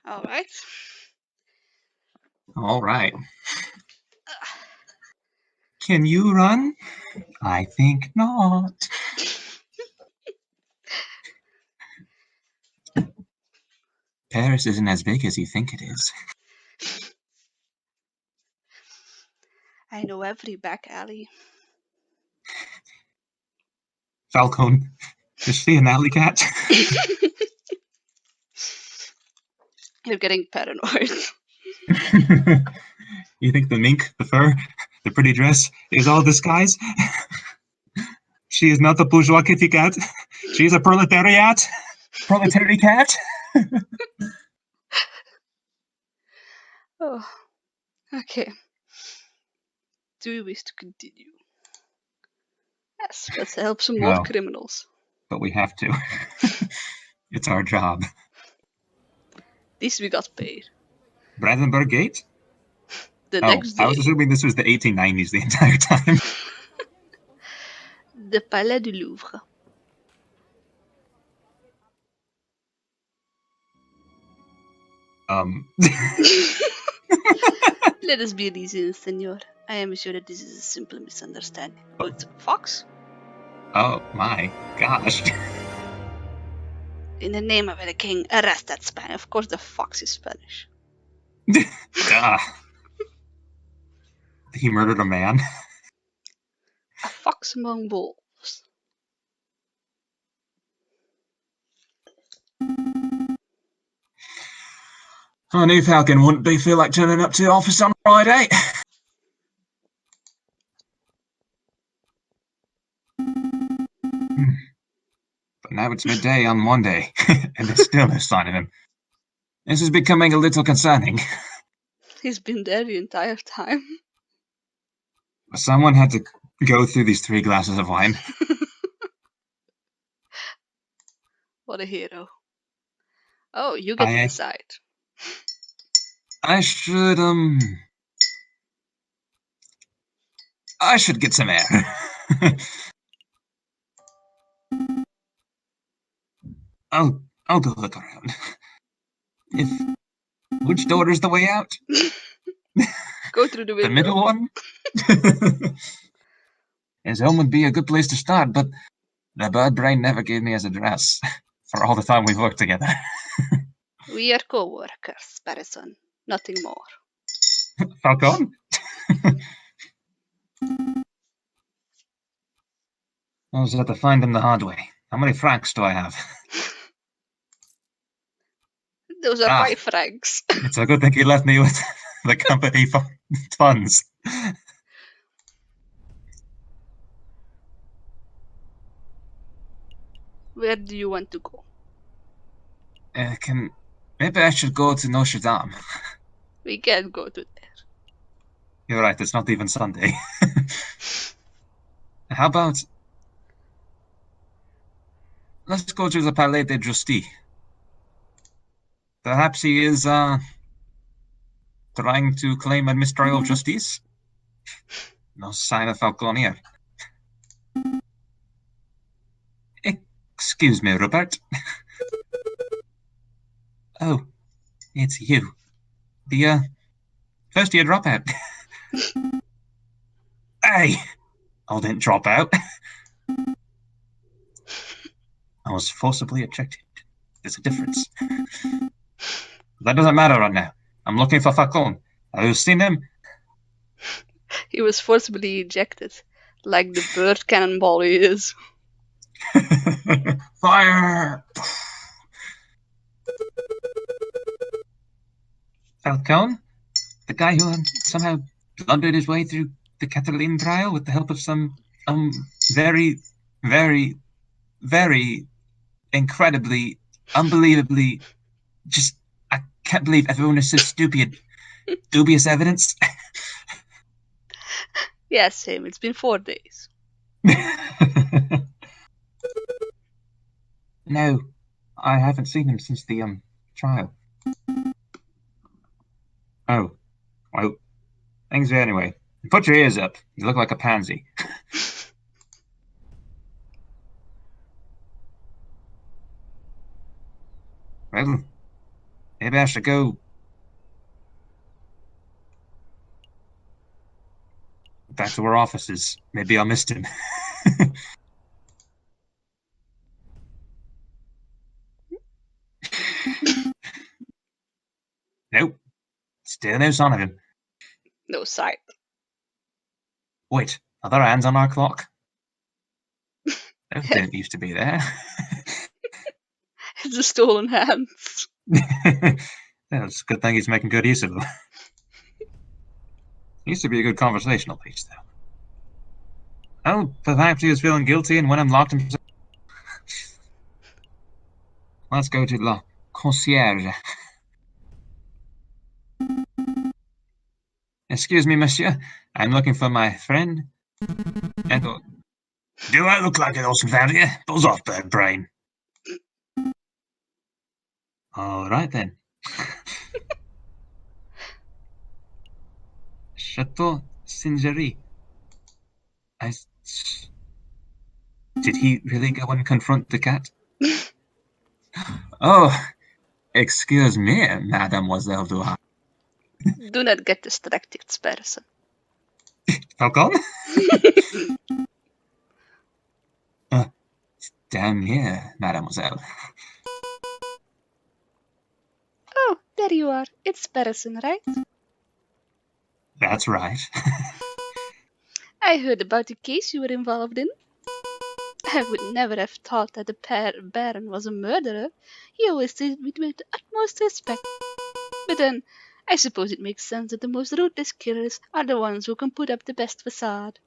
All right. All right. Can you run? I think not. Paris isn't as big as you think it is. I know every back alley. Falcon, is she an alley cat? You're getting paranoid. You think the mink, the fur, the pretty dress is all disguise? She is not a bourgeois kitty cat. She is a proletary cat. Oh, okay. Do you wish to continue? Yes, let's help some more No. criminals. But we have to. It's our job. This we got paid. Brandenburg Gate? The next day. I was assuming this was the 1890s the entire time. The Palais du Louvre. Let us be easy, senor. I am sure that this is a simple misunderstanding. But Fox? Oh my gosh. In the name of the king, arrest that Spanish. Of course, the Fox is Spanish. He murdered a man. A fox among wolves. I knew Falcon wouldn't feel like turning up to the office on Friday. But now it's midday on Monday, and there's still no sign of him. This is becoming a little concerning. He's been there the entire time. Someone had to go through these 3 glasses of wine. What a hero. Oh, you get to decide. I should get some air. I'll go look around. Which door is the way out? Go through the window. The middle one? His home would be a good place to start, but the bird brain never gave me his address for all the time we've worked together. We are co-workers, Sparrowson. Nothing more. Falcon? I was have to find him the hard way. How many francs do I have? Those are my francs. It's a good thing he left me with the company funds. Where do you want to go? Maybe I should go to Notre Dame. We can't go to there. You're right, it's not even Sunday. How about... Let's go to the Palais de Justice. Perhaps he is, trying to claim a mistrial of justice? No sign of Falcon here. Excuse me, Rupert. Oh, it's you. The, first-year dropout. Hey! I didn't drop out. I was forcibly ejected. There's a difference. That doesn't matter right now. I'm looking for Falcon. Have you seen him? He was forcibly ejected, like the bird cannonball he is. Fire! Falcon? The guy who somehow blundered his way through the Catalan trial with the help of some, very, very, very incredibly, unbelievably, just, I can't believe everyone is so stupid. Dubious evidence? Yes, him. It's been 4 days. No, I haven't seen him since the, trial. Oh, well, thanks anyway. Put your ears up. You look like a pansy. Well, maybe I should go back to our offices. Maybe I missed him. Nope. Still no sign of him. No sight. Wait, are there hands on our clock? Those didn't used to be there. It's a stolen hands. It's a good thing he's making good use of them. Used to be a good conversational piece, though. Oh, perhaps he was feeling guilty and went and locked himself. Let's go to La Concierge. Excuse me, monsieur. I'm looking for my friend. And do I look like an awesome found you? Buzz off, bird brain. All right then. Chateau Singerie. Did he really go and confront the cat? Oh, excuse me, mademoiselle Duha. Do not get distracted, Sparrowson. Falcon? Down here, mademoiselle. Oh, there you are. It's Sparrowson, right? That's right. I heard about the case you were involved in. I would never have thought that the Baron was a murderer. He always treated me with the utmost respect. But then, I suppose it makes sense that the most ruthless killers are the ones who can put up the best facade.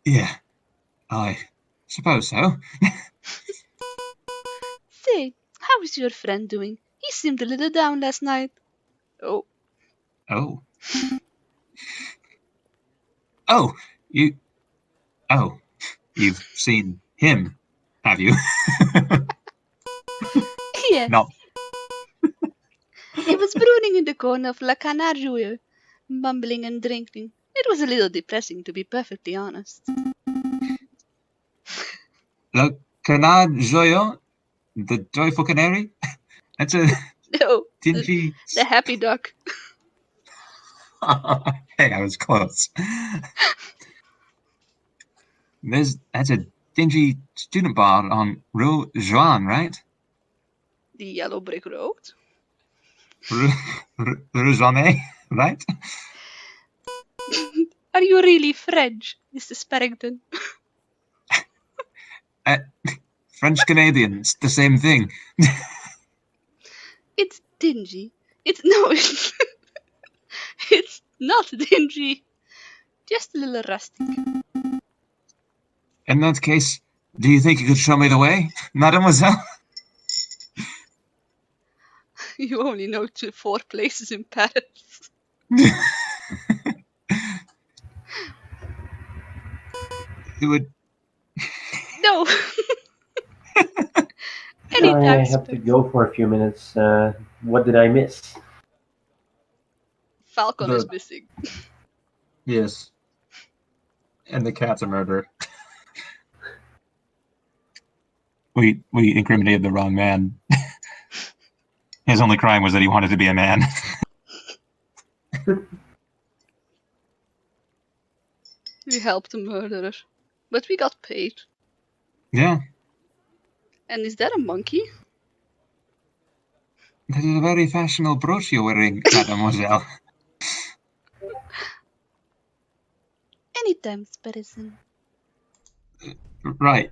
Yeah, I suppose so. Say, how is your friend doing? He seemed a little down last night. Oh. Oh. Oh, you... Oh, you've seen him, have you? Yes. No. He was brooning in the corner of La Canarjouille, mumbling and drinking. It was a little depressing, to be perfectly honest. Le Canard Joyeux? The Joyful Canary? That's a No, dingy... the happy duck. Hey, I was close. That's a dingy student bar on Rue Joan, right? The yellow brick road. Rue Joanne, right? Are you really French, Mr. Sparrington? French Canadians, the same thing. It's dingy. It's it's not dingy. Just a little rustic. In that case, do you think you could show me the way, mademoiselle? You only know 4 places in Paris. It would... No. I have to go for a few minutes. What did I miss? Falcon is missing. Yes. And the cat's a murderer. We incriminated the wrong man. His only crime was that he wanted to be a man. We helped the murderer. But we got paid. Yeah. And is that a monkey? That is a very fashionable brooch you're wearing, mademoiselle. Anytime, Sparrowson. Right.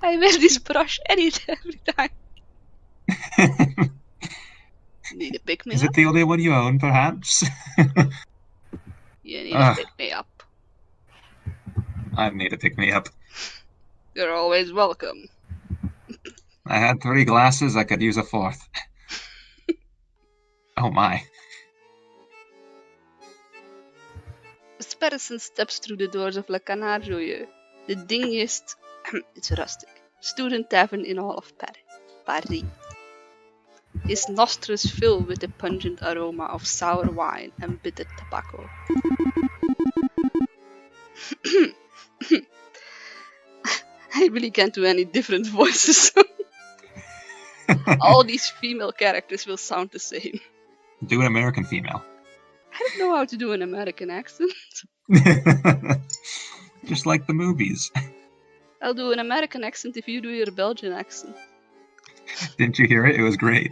I wear this brush every time. Need a pick me Is up? it the only one you own, perhaps? You need a pick me up. I need to pick me up. You're always welcome. I had 3 glasses, I could use a 4th. Oh my. Sparrowson steps through the doors of La Canarjouille, the dingiest, it's rustic, student tavern in all of Paris. His nostrils fill with the pungent aroma of sour wine and bitter tobacco. I really can't do any different voices. All these female characters will sound the same. Do an American female. I don't know how to do an American accent. Just like the movies. I'll do an American accent if you do your Belgian accent. Didn't you hear it? It was great.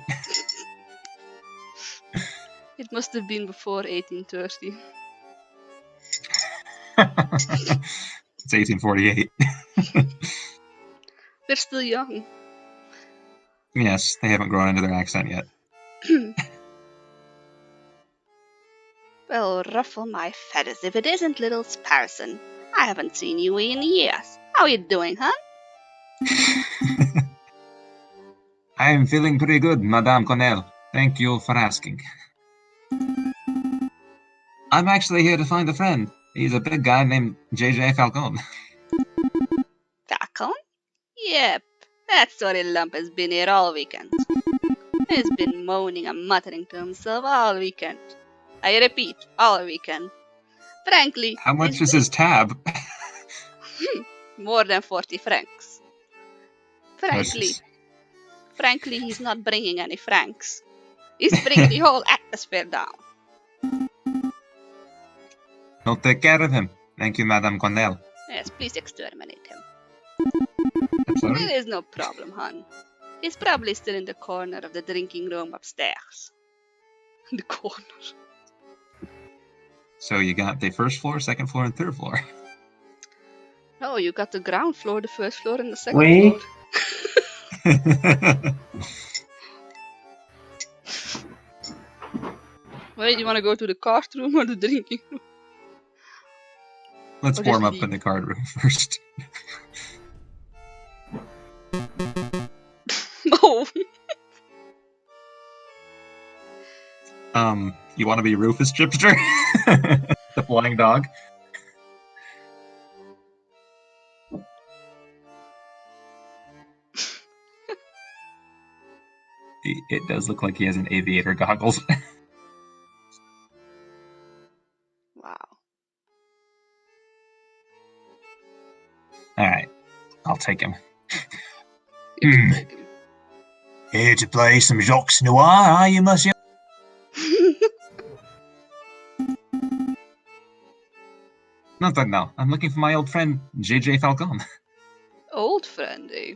It must have been before 1830. It's 1848. They're still young. Yes, they haven't grown into their accent yet. Well, ruffle my feathers if it isn't little Sparrowson. I haven't seen you in years. How you doing, huh? I'm feeling pretty good, Madame Cornell. Thank you for asking. I'm actually here to find a friend. He's a big guy named JJ Falcon. Falcon? Yep, that sorry lump has been here all weekend. He's been moaning and muttering to himself all weekend. I repeat, all weekend. Frankly, How much is his tab? more than 40 francs. Precious. Frankly, he's not bringing any francs. He's bringing the whole atmosphere down. I'll take care of him. Thank you, Madame Cornell. Yes, please exterminate him. I'm sorry? There is no problem, hon. He's probably still in the corner of the drinking room upstairs. The corner. So you got the first floor, second floor, and third floor. Oh, you got the ground floor, the first floor, and the second Wait. floor. Wait, you want to go to the card room or the drinking room? Let's Or warm just up leave. in the card room first. No. You want to be Rufus Chipster? The flying dog? It does look like he has an aviator goggles. Wow. Alright, I'll take him. You can take him. Here to play some Jacques Noir, are you, monsieur? Nothing now. I'm looking for my old friend, JJ Falcon. Old friend, eh?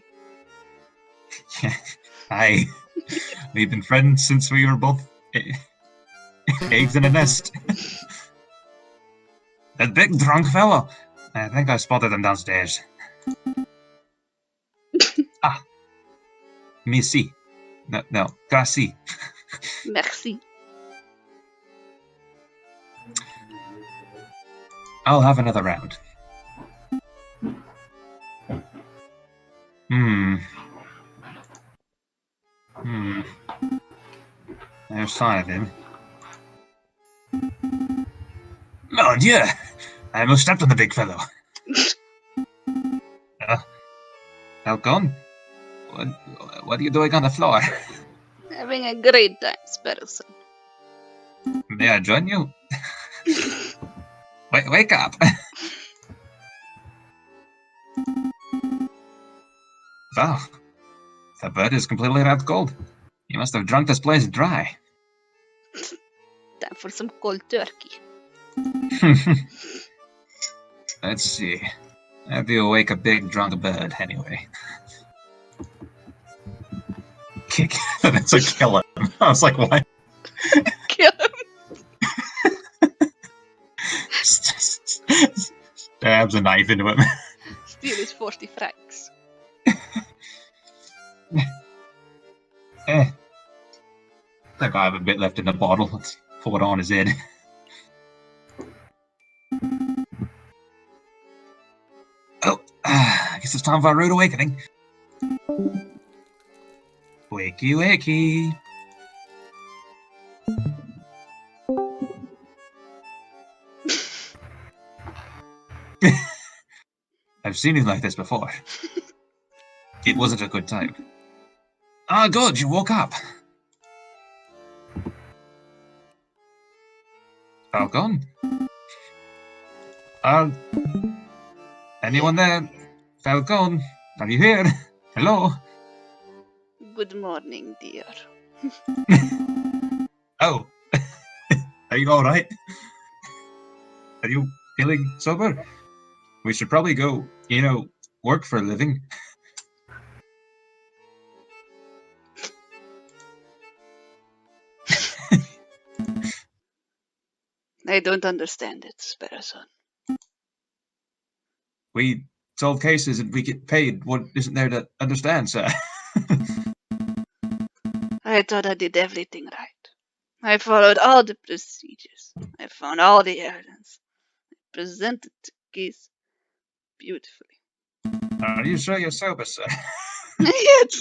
Yeah, we've been friends since we were both eggs in a nest. That big drunk fellow. I think I spotted him downstairs. Ah. Merci. No, gracie. Merci. I'll have another round. No sign of him. Mon Dieu! I almost stepped on the big fellow. Falcon? What are you doing on the floor? Having a great time, Sparrowson. May I join you? Wake up! Wow, the bird is completely wrapped cold. You must have drunk this place dry. Time for some cold turkey. Let's see. How do you wake a big drunk bird, anyway? Kick. That's a kill him. I was like, what? Kill him. Stabs a knife into him. Steal his 40 francs. I think I have a bit left in the bottle. Let's pour it on his head. Oh, I guess it's time for a rude awakening. Wakey, wakey. I've seen you like this before. It wasn't a good time. Ah, good, you woke up. Falcon? Anyone there? Falcon, are you here? Hello? Good morning, dear. Oh, are you all right? Are you feeling sober? We should probably go, work for a living. I don't understand it, Sparrowson. We solve cases and we get paid. What isn't there to understand, sir? I thought I did everything right. I followed all the procedures. I found all the evidence. I presented the case beautifully. Are you sure you're sober, sir? Yet,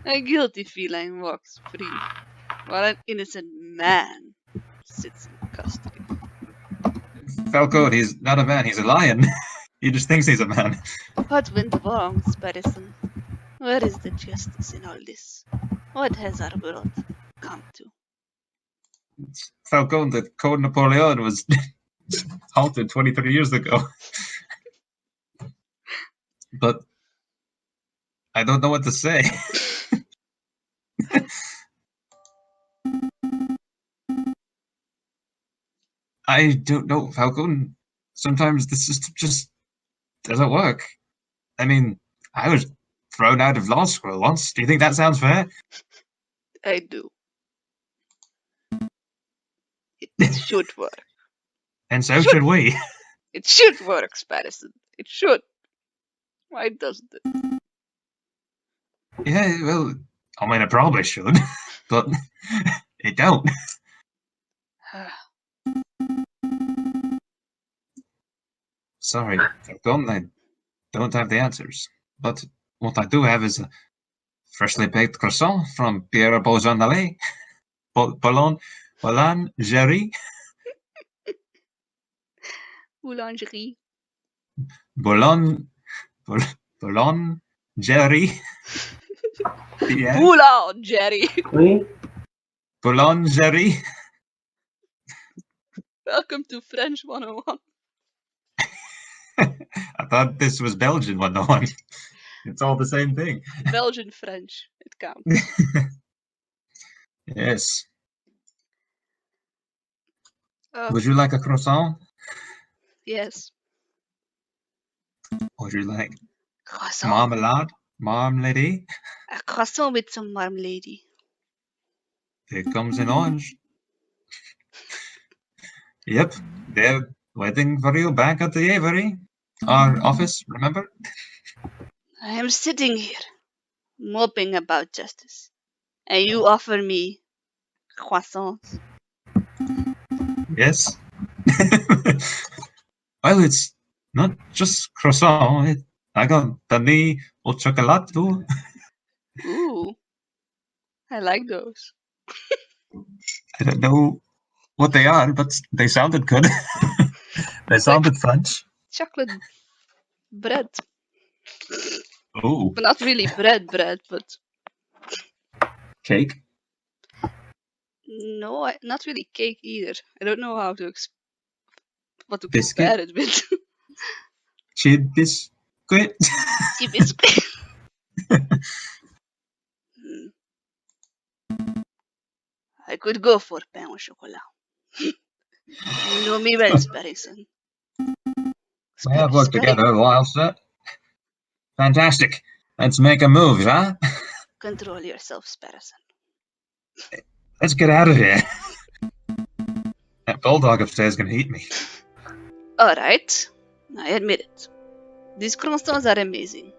a guilty feline walks free, while an innocent man sits in custody. Falcon, he's not a man, he's a lion. He just thinks he's a man. What went wrong, Sparrowson? Where is the justice in all this? What has our world come to? Falcon, the Code Napoleon was halted 23 years ago. But I don't know what to say. I don't know, Falcon. Sometimes the system just doesn't work. I mean, I was thrown out of law school once. Do you think that sounds fair? I do. It should work. And so should we. It should work, Sparrowson. It should. Why doesn't it? Yeah, well, I mean, it probably should, but it don't. Sorry, Falcon, I don't have the answers. But what I do have is a freshly baked croissant from Pierre Beaujolais, Boulangerie, Boulangerie. Boulangerie. Yeah, Boulangerie. Oui? Boulangerie. Welcome to French 101. I thought this was Belgian 101. It's all the same thing. Belgian French. It counts. Yes. Would you like a croissant? Yes. Would you like Croissant. marmalade? Marmalade? A croissant with some marmalade. It comes in orange. Yep, they're waiting for you back at the Aviary. Our office, remember? I am sitting here, moping about justice, and you offer me croissants. Yes. Well, it's not just croissant. I got pané au chocolat too. Ooh, I like those. I don't know what they are, but they sounded good. They sounded French. Chocolate bread. Oh, But not really bread, but cake. no, not really cake either. I don't know how to what to Biscuit. compare it with. Cheese biscuit. Cheese biscuit. I could go for pain au chocolat. You know me well, Sparrowson. We have worked together a while, sir. Fantastic. Let's make a move, huh? Control yourself, Sparrowson. Let's get out of here. That bulldog upstairs can eat me. Alright, I admit it. These croissants are amazing.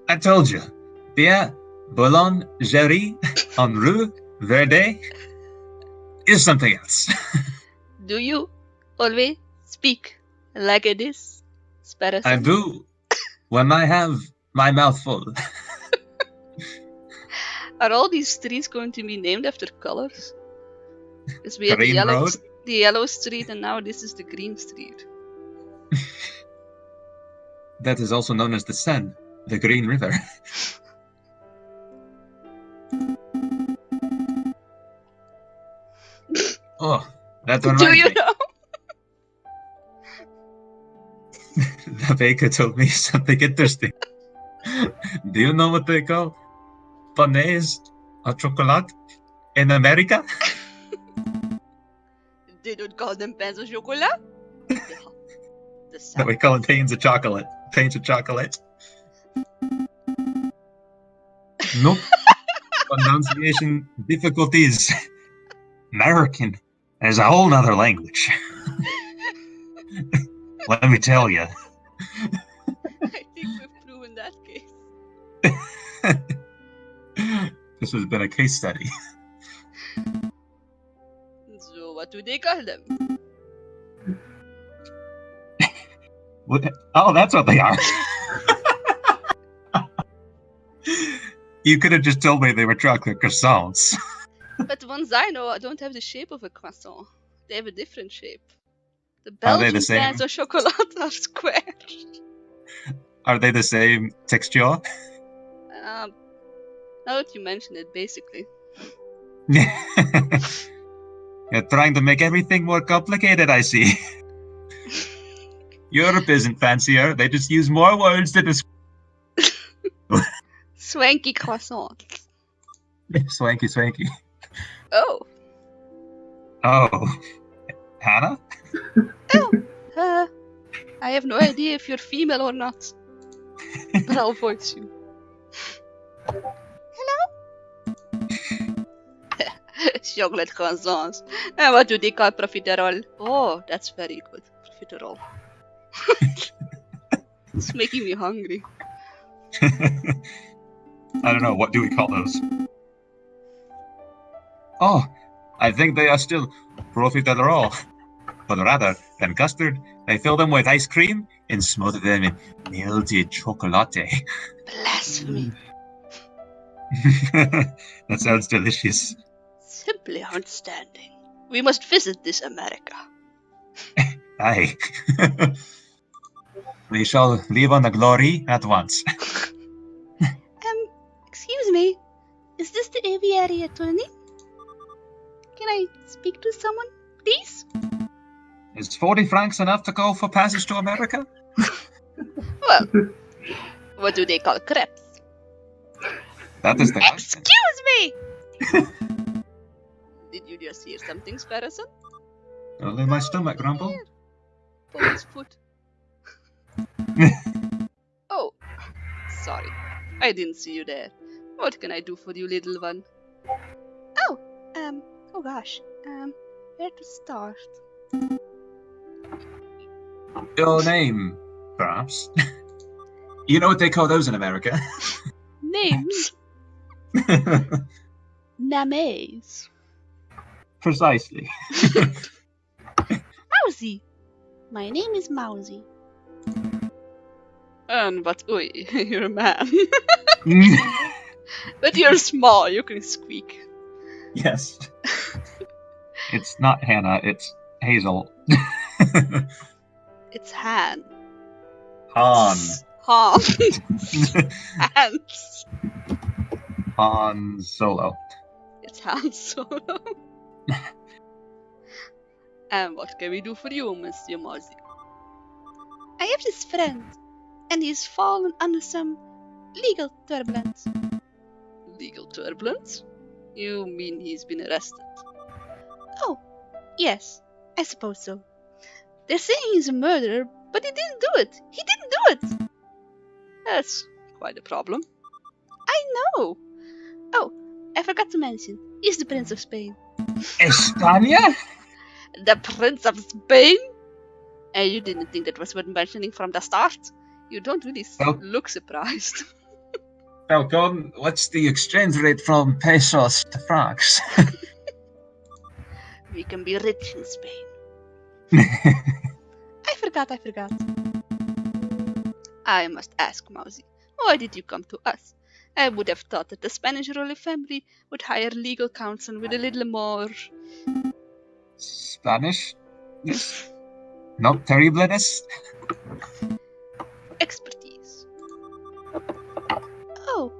I told you. Pierre Boulangerie on Rue Verde is something else. Do you always speak like this, Sparrowson? I do when I have my mouth full. Are all these streets going to be named after colors? Because we had Green Road. the yellow street, and now this is the green street. That is also known as the Seine, the Green River. Oh, that reminds Do you me. know? The baker told me something interesting. Do you know what they call panes au chocolat in America? They don't call them pains au chocolat? The No, South. we call them panes of chocolate. Panes of chocolate. Nope. Pronunciation difficulties. American is a whole nother language. Let me tell you. I think we've proven that case. This has been a case study. So what do they call them? Oh, that's what they are. You could have just told me they were chocolate croissants. But the ones I know don't have the shape of a croissant. They have a different shape. The Are they the Belgian same? pains au chocolat are square. Are they the same texture? Now that you mention it, basically. You're trying to make everything more complicated, I see. Europe isn't fancier. They just use more words to describe. Swanky croissant. Swanky, swanky. Oh. Oh. Hannah? I have no idea if you're female or not. But I'll voice you. Hello? Chocolate croissants. And what do they call profiterole? Oh, that's very good. Profiterole. It's making me hungry. I don't know. What do we call those? Oh, I think they are still profiterole. But rather than custard, they fill them with ice cream and smother them in melted chocolate. Blasphemy. That sounds delicious. Simply outstanding. We must visit this America. Aye. We shall leave on the glory at once. Excuse me. Is this the Aviary attorney? Can I speak to someone, please? Is 40 francs enough to go for passage to America? Well, what do they call crepes? That is the question. Excuse me! Did you just hear something, Sparrowson? Only my stomach grumble. Pull his foot. Oh, sorry. I didn't see you there. What can I do for you, little one? Oh, oh gosh. Where to start? Your name, perhaps. You know what they call those in America? Names? Names. Precisely. Mousy. My name is Mousy. But oi, you're a man. But you're small, you can squeak. Yes. It's not Hannah, it's Hazel. It's Han. Han. Han. Hans. Han Solo. It's Han Solo. And what can we do for you, Monsieur Mousy? I have this friend, and he's fallen under some legal turbulence. Legal turbulence? You mean he's been arrested? Oh, yes, I suppose so. They're saying he's a murderer, but he didn't do it. He didn't do it. That's quite a problem. I know. Oh, I forgot to mention, he's the Prince of Spain. España? The Prince of Spain? And you didn't think that was worth mentioning from the start? You don't really look surprised. Falcon, what's the exchange rate from pesos to francs? We can be rich in Spain. I forgot. I must ask, Mousy, why did you come to us? I would have thought that the Spanish royal family would hire legal counsel with a little more... Spanish? Yes. Not terribleness? expertise. Oh,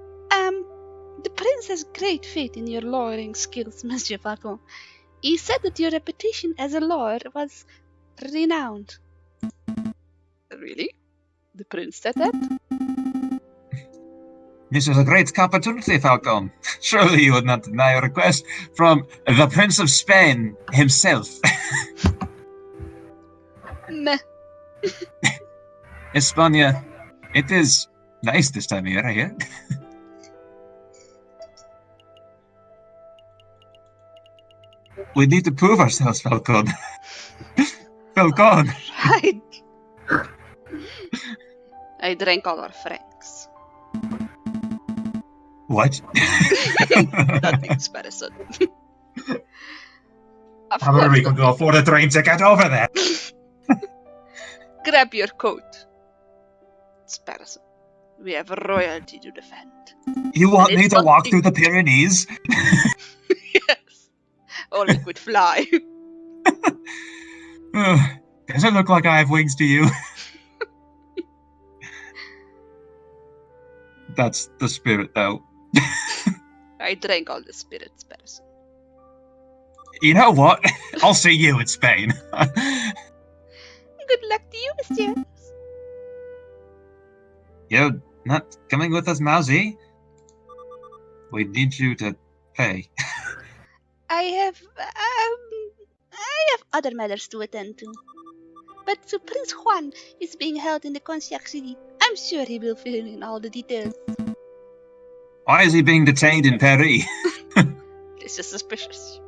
the prince has great faith in your lawyering skills, Monsieur Falcon. He said that your reputation as a lawyer was renowned. Really? The prince said that? This is a great opportunity, Falcon. Surely you would not deny a request from the Prince of Spain himself. Meh. España, it is nice this time of year, I hear. We need to prove ourselves, Falcon. Falcon! Right. I drank all our francs. What? Nothing, Sparrowson. How are we going to afford a train ticket over there? Grab your coat, Sparrowson. We have royalty to defend. You want And me it's to not walk the- through the Pyrenees? Yes. Or we could fly. Does it look like I have wings to you? That's the spirit, though. I drank all the spirits, Sparrowson. You know what? I'll see you in Spain. Good luck to you, monsieur. You're not coming with us, Mousy? We need you to pay. I have other matters to attend to. But Prince Juan is being held in the concierge city. I'm sure he will fill in all the details. Why is he being detained in Paris? This is suspicious.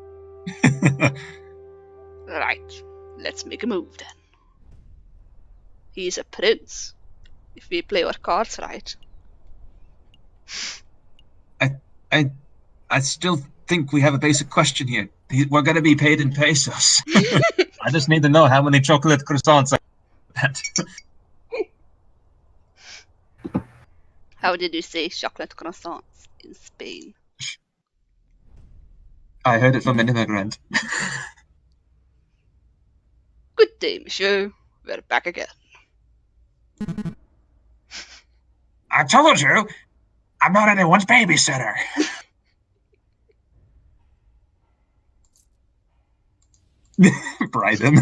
Right, let's make a move then. He's a prince. If we play our cards right. I still think we have a basic question here. We're going to be paid in pesos. I just need to know how many chocolate croissants I had. How did you say chocolate croissants in Spain? I heard it from an immigrant. Good day, monsieur. We're back again. I told you, I'm not anyone's babysitter. Brighton.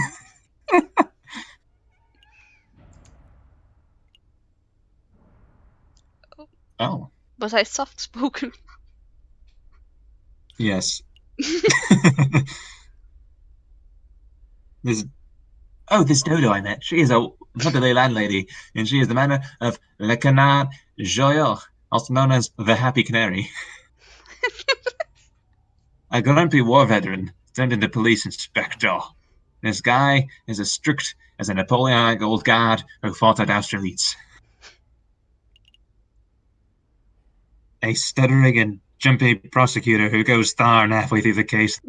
Oh, Was I soft spoken? yes. This Dodo I met. She is a motherly landlady, and she is the manor of Le Canard Joyeux, also known as the Happy Canary. A grumpy war veteran turned into police inspector. This guy is as strict as a Napoleonic old guard who fought at Austerlitz. A stuttering and jumpy prosecutor who goes Tharn halfway through the case.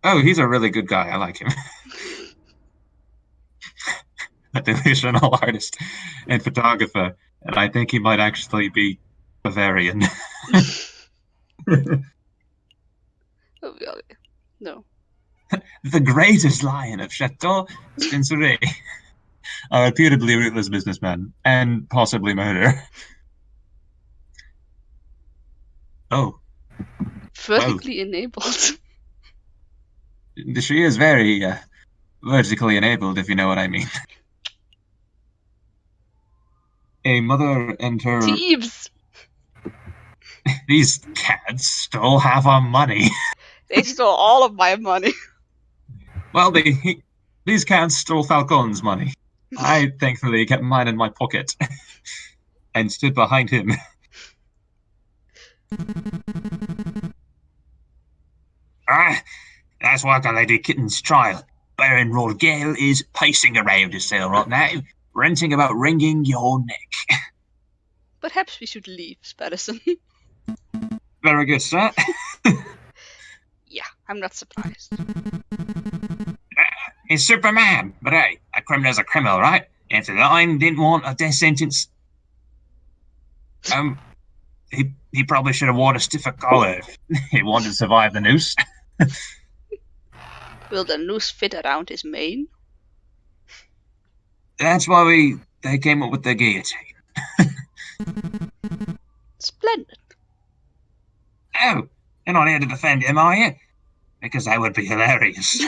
Oh, he's a really good guy. I like him. A delusional artist and photographer, and I think he might actually be Bavarian. No. The greatest lion of Chateau Censure. A reputably ruthless businessman, and possibly murderer. Oh. Vertically enabled. She is very vertically enabled, if you know what I mean. A mother and her... Thieves! These cats stole half our money. They stole all of my money. Well, these cats stole Falcon's money. I thankfully kept mine in my pocket and stood behind him. That's like a Lady Kitten's trial. Baron Rodgale is pacing around his cell right now, ranting about wringing your neck. Perhaps we should leave, Sparrowson. Very good, sir. Yeah, I'm not surprised. He's Superman, but hey, a criminal's a criminal, right? If the lion didn't want a death sentence, he probably should have worn a stiffer collar if he wanted to survive the noose. Will the noose fit around his mane? That's why they came up with the guillotine. Splendid. Oh, you're not here to defend him, are you? Because that would be hilarious.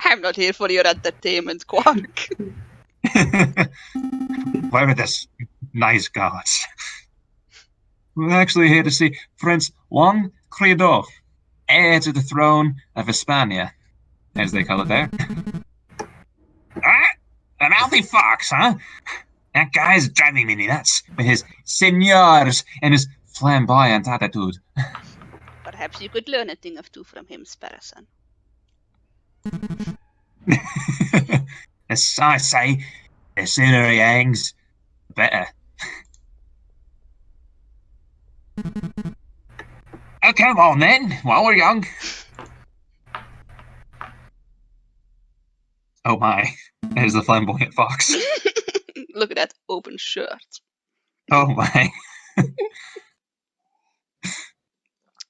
I'm not here for your entertainment, Quark. Where are this nice gods? We're actually here to see Prince Juan Criado, heir to the throne of Hispania, as they call it there. A mouthy fox, huh? That guy's driving me nuts with his seigneurs and his flamboyant attitude. Perhaps you could learn a thing or two from him, Sparrowson. As I say, the sooner he hangs, the better. Oh, come on then, while we're young. Oh my, there's the flamboyant fox. Look at that open shirt. Oh my.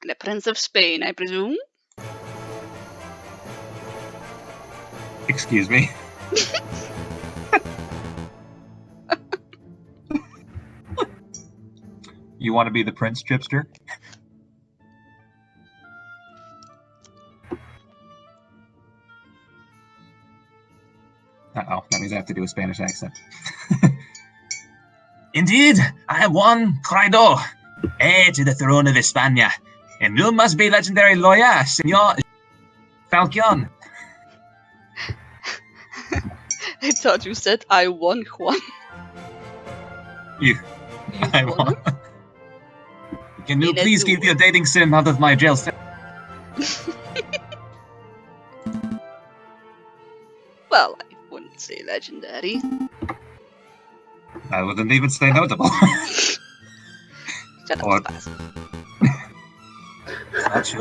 The Prince of Spain, I presume? Excuse me. You want to be the Prince, Chipster? Uh-oh, that means I have to do a Spanish accent. Indeed, I am Juan Criado, heir to the throne of Hispania, and you must be legendary lawyer, Senor Falcon. I thought you said I won, Juan. You I won? won. Can you In a please duel. keep your dating sim out of my jail cell? Well, I wouldn't say legendary. I wouldn't even say notable. Shut up, Or- Sparrowson. Such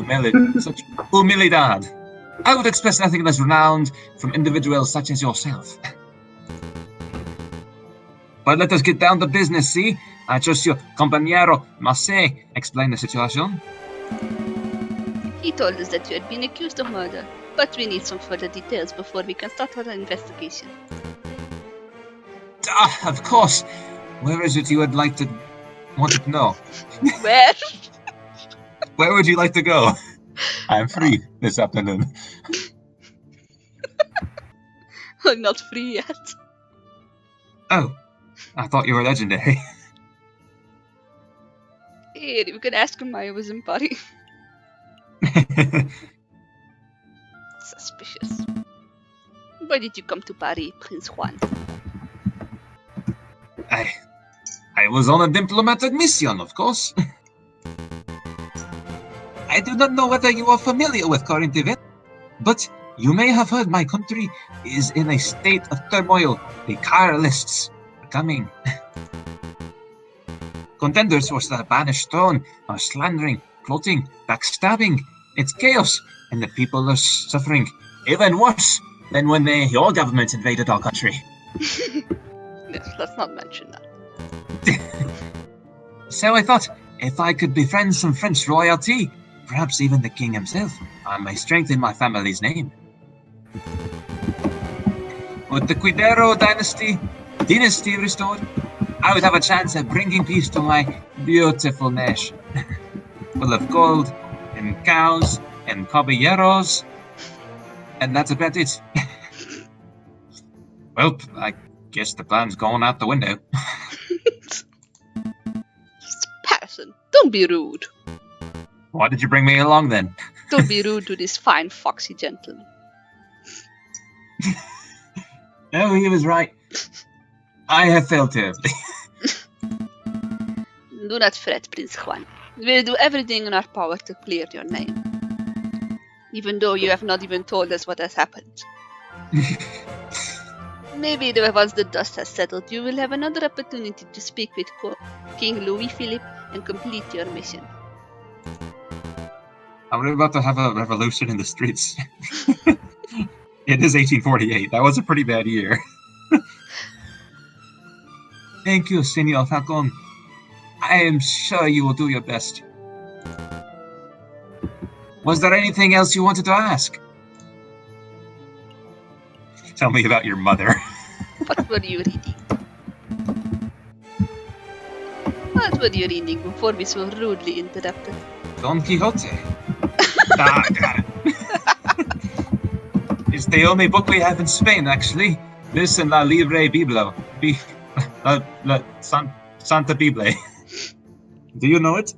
humilidad. I would expect nothing less renowned from individuals such as yourself. But let us get down to business, see? I trust your compañero Marseille explain the situation. He told us that you had been accused of murder, but we need some further details before we can start our investigation. Ah, of course. Where is it you would like to wanted to know? Where? Where would you like to go? I'm free this afternoon. I'm not free yet. Oh, I thought you were legendary. Hey, you can ask him why I was in Paris. Suspicious. Why did you come to Paris, Prince Juan? I was on a diplomatic mission, of course. I do not know whether you are familiar with current events, but you may have heard my country is in a state of turmoil. The Carlists are coming. Contenders for the banished throne are slandering, plotting, backstabbing. It's chaos, and the people are suffering. Even worse than when your government invaded our country. Yes, let's not mention that. So I thought, if I could befriend some French royalty, perhaps even the king himself, I may strengthen my family's name. With the Quidero dynasty restored, I would have a chance at bringing peace to my beautiful nation. Full of gold, and cows, and caballeros, and that's about it. Well, I guess the plan's going out the window. Sparrowson, don't be rude. Why did you bring me along then? Don't be rude to this fine foxy gentleman. No, he was right. I have failed terribly. Do not fret, Prince Juan. We'll do everything in our power to clear your name. Even though you have not even told us what has happened. Maybe once the dust has settled, you will have another opportunity to speak with King Louis Philippe and complete your mission. Are we about to have a revolution in the streets? It is 1848. That was a pretty bad year. Thank you, Senor Falcon. I am sure you will do your best. Was there anything else you wanted to ask? Tell me about your mother. What were you reading? What were you reading before we so rudely interrupted? Don Quixote. Ah, got it. It's the only book we have in Spain, actually. This and La Libre Biblo. Santa Bible. Do you know it?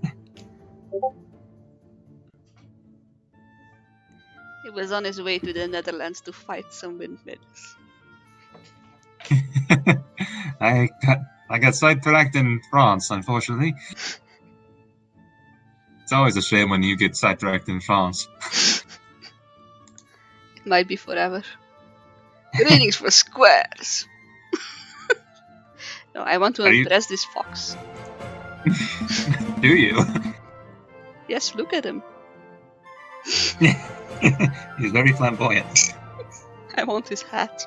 He was on his way to the Netherlands to fight some windmills. I got sidetracked in France, unfortunately. It's always a shame when you get sidetracked in France. It might be forever. Greetings for squares. No, I want to impress this fox. Do you? Yes, look at him. He's very flamboyant. I want his hat.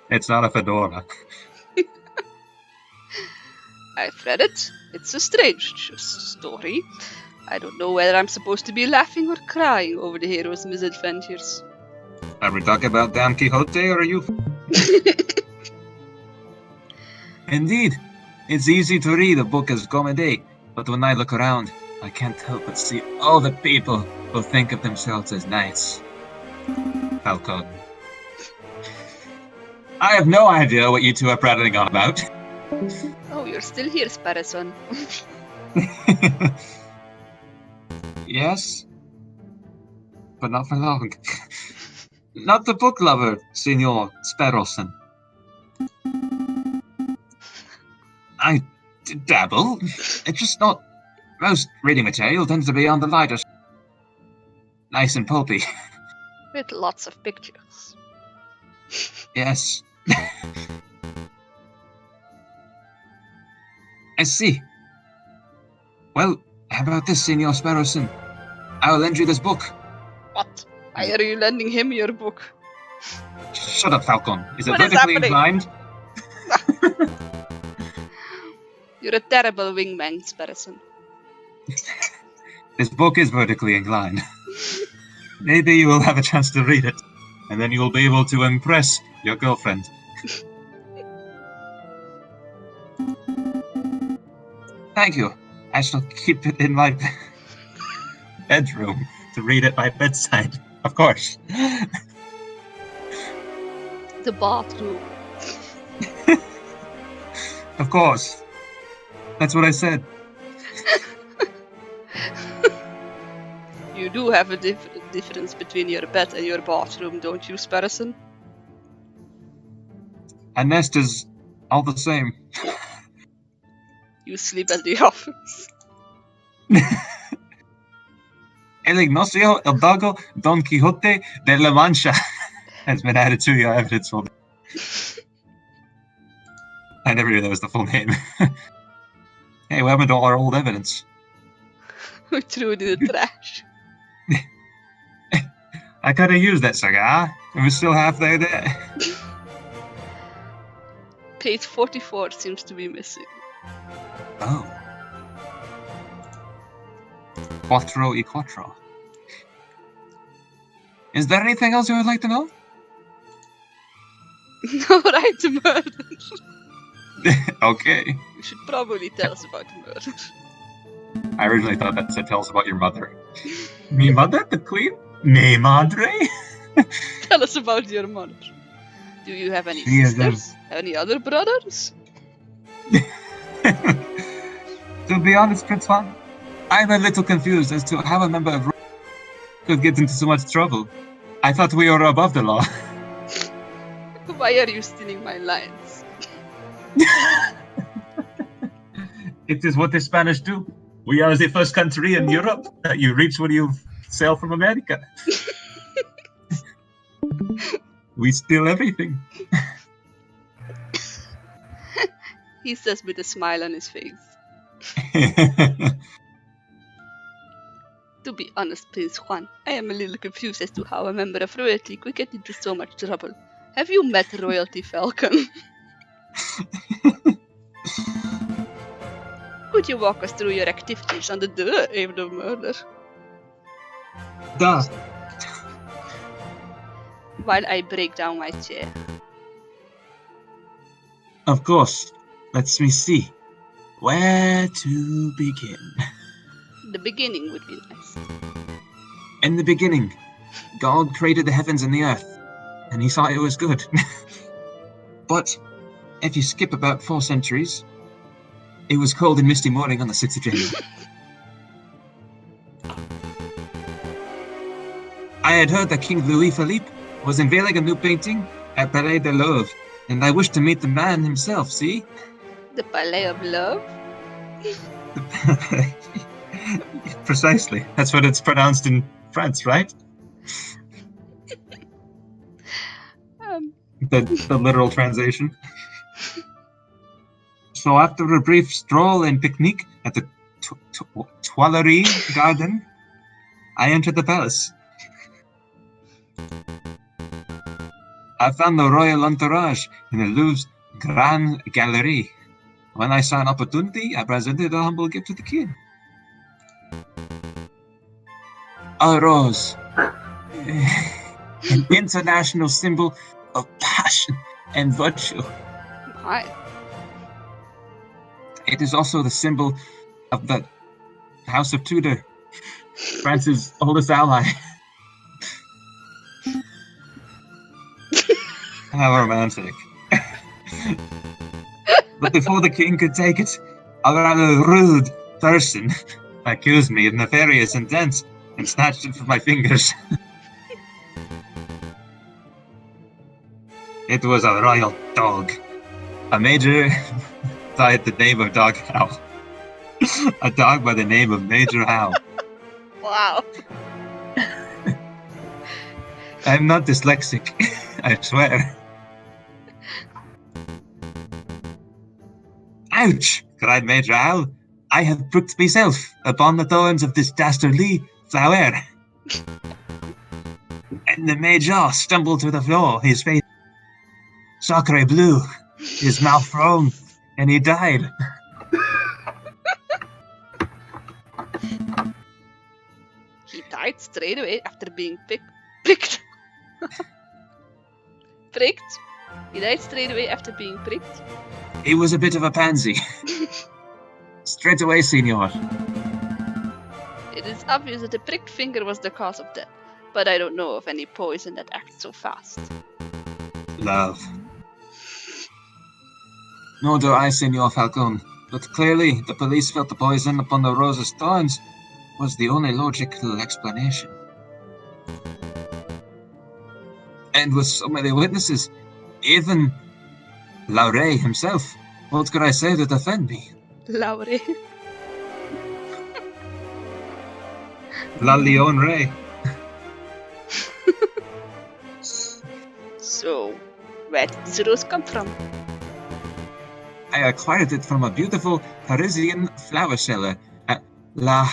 It's not a fedora. I've read it. It's a strange story. I don't know whether I'm supposed to be laughing or crying over the hero's misadventures. Are we talking about Don Quixote or are you? Indeed, it's easy to read a book as comedy, but when I look around, I can't help but see all the people who think of themselves as knights. Falcon. I have no idea what you two are prattling on about. Oh, you're still here, Sparrowson. Yes, but not for long. Not the book lover, Signor Sparrowson. I dabble. It's just not. Most reading material tends to be on the lighter side. Nice and pulpy. With lots of pictures. Yes. I see. Well, how about this, Signor Sparrowson? I will lend you this book. What? Why are you lending him your book? Shut up, Falcon. Is it What is vertically happening? inclined? You're a terrible wingman, Sparrowson. This book is vertically inclined. Maybe you will have a chance to read it, and then you will be able to impress your girlfriend. Thank you. I shall keep it in my bedroom to read at my bedside. Of course. The bathroom. Of course. That's what I said. You do have a difference between your bed and your bathroom, don't you, Sparrowson? A nest is all the same. You sleep at the office. El Ignacio, El Dago, Don Quixote de la Mancha has been added to your evidence folder. I never knew that was the full name. Hey, what happened to all our old evidence? We threw it in the trash. I could have used that cigar. It was still halfway there. Page 44 seems to be missing. Oh. Quattro y quattro. Is there anything else you would like to know? No right to murder. Okay. You should probably tell us about the murder. I originally thought that said tell us about your mother. Mi mother, the queen? Mi madre? Tell us about your mother. Do you have any She is, sisters? Any other brothers? To be honest, Prince Juan, I'm a little confused as to how a member of could get into so much trouble. I thought we were above the law. Why are you stealing my lines? It is what the Spanish do. We are the first country in Europe that you reach when you sail from America. We steal everything. He says with a smile on his face. To be honest, Prince Juan, I am a little confused as to how a member of royalty could get into so much trouble. Have you met royalty, Falcon? Could you walk us through your activities on the day of the murder? Duh. While I break down my chair. Of course. Let me see. Where to begin? The beginning would be nice. In the beginning, God created the heavens and the earth, and he thought it was good. But if you skip about 4 centuries, it was cold and misty morning on the 6th of January. I had heard that King Louis Philippe was unveiling a new painting at Palais de Louvre, and I wished to meet the man himself, see? The Palais of Love? Precisely. That's what it's pronounced in France, right? The literal translation. So after a brief stroll and picnic at the Tuileries Garden, I entered the palace. I found the royal entourage in the Louvre's Grand Gallery. When I saw an opportunity, I presented a humble gift to the king. A rose. An international symbol of passion and virtue. My. It is also the symbol of the House of Tudor, France's oldest ally. How romantic. But before the king could take it, a rather rude person accused me of nefarious intent and snatched it from my fingers. It was a royal dog. A major by the name of Dog Howe. A dog by the name of Major Howe. Wow. I'm not dyslexic, I swear. Ouch! Cried Major Howe. I have pricked myself upon the thorns of this dastardly flower. And the Major stumbled to the floor, his face sacre bleu, his mouth foamed, and he died. He died straight away after being pricked. Pricked? He died straight away after being pricked? He was a bit of a pansy. Straight away, senor. It is obvious that the pricked finger was the cause of death, but I don't know of any poison that acts so fast. Love. Nor do I, Senor Falcon, but clearly the police felt the poison upon the rose's thorns was the only logical explanation. And with so many witnesses, even Louvre himself, what could I say to defend me? Louvre. La Leon Ray. So, where did this rose come from? I acquired it from a beautiful Parisian flower seller at La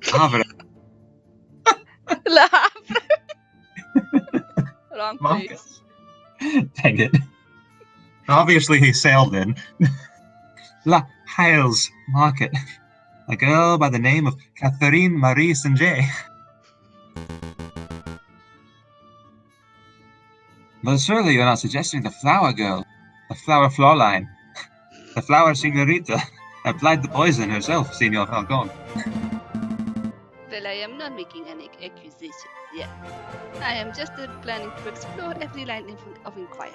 Havre. La Havre. Wrong place. Dang it. Obviously he sailed in. La Hales Market. A girl by the name of Catherine Marie Saint-Jay. But surely you're not suggesting the flower girl, the flower Floorline, the flower señorita applied the poison herself, Senor Falcon. Well, I am not making any accusations yet. I am just planning to explore every line of inquiry.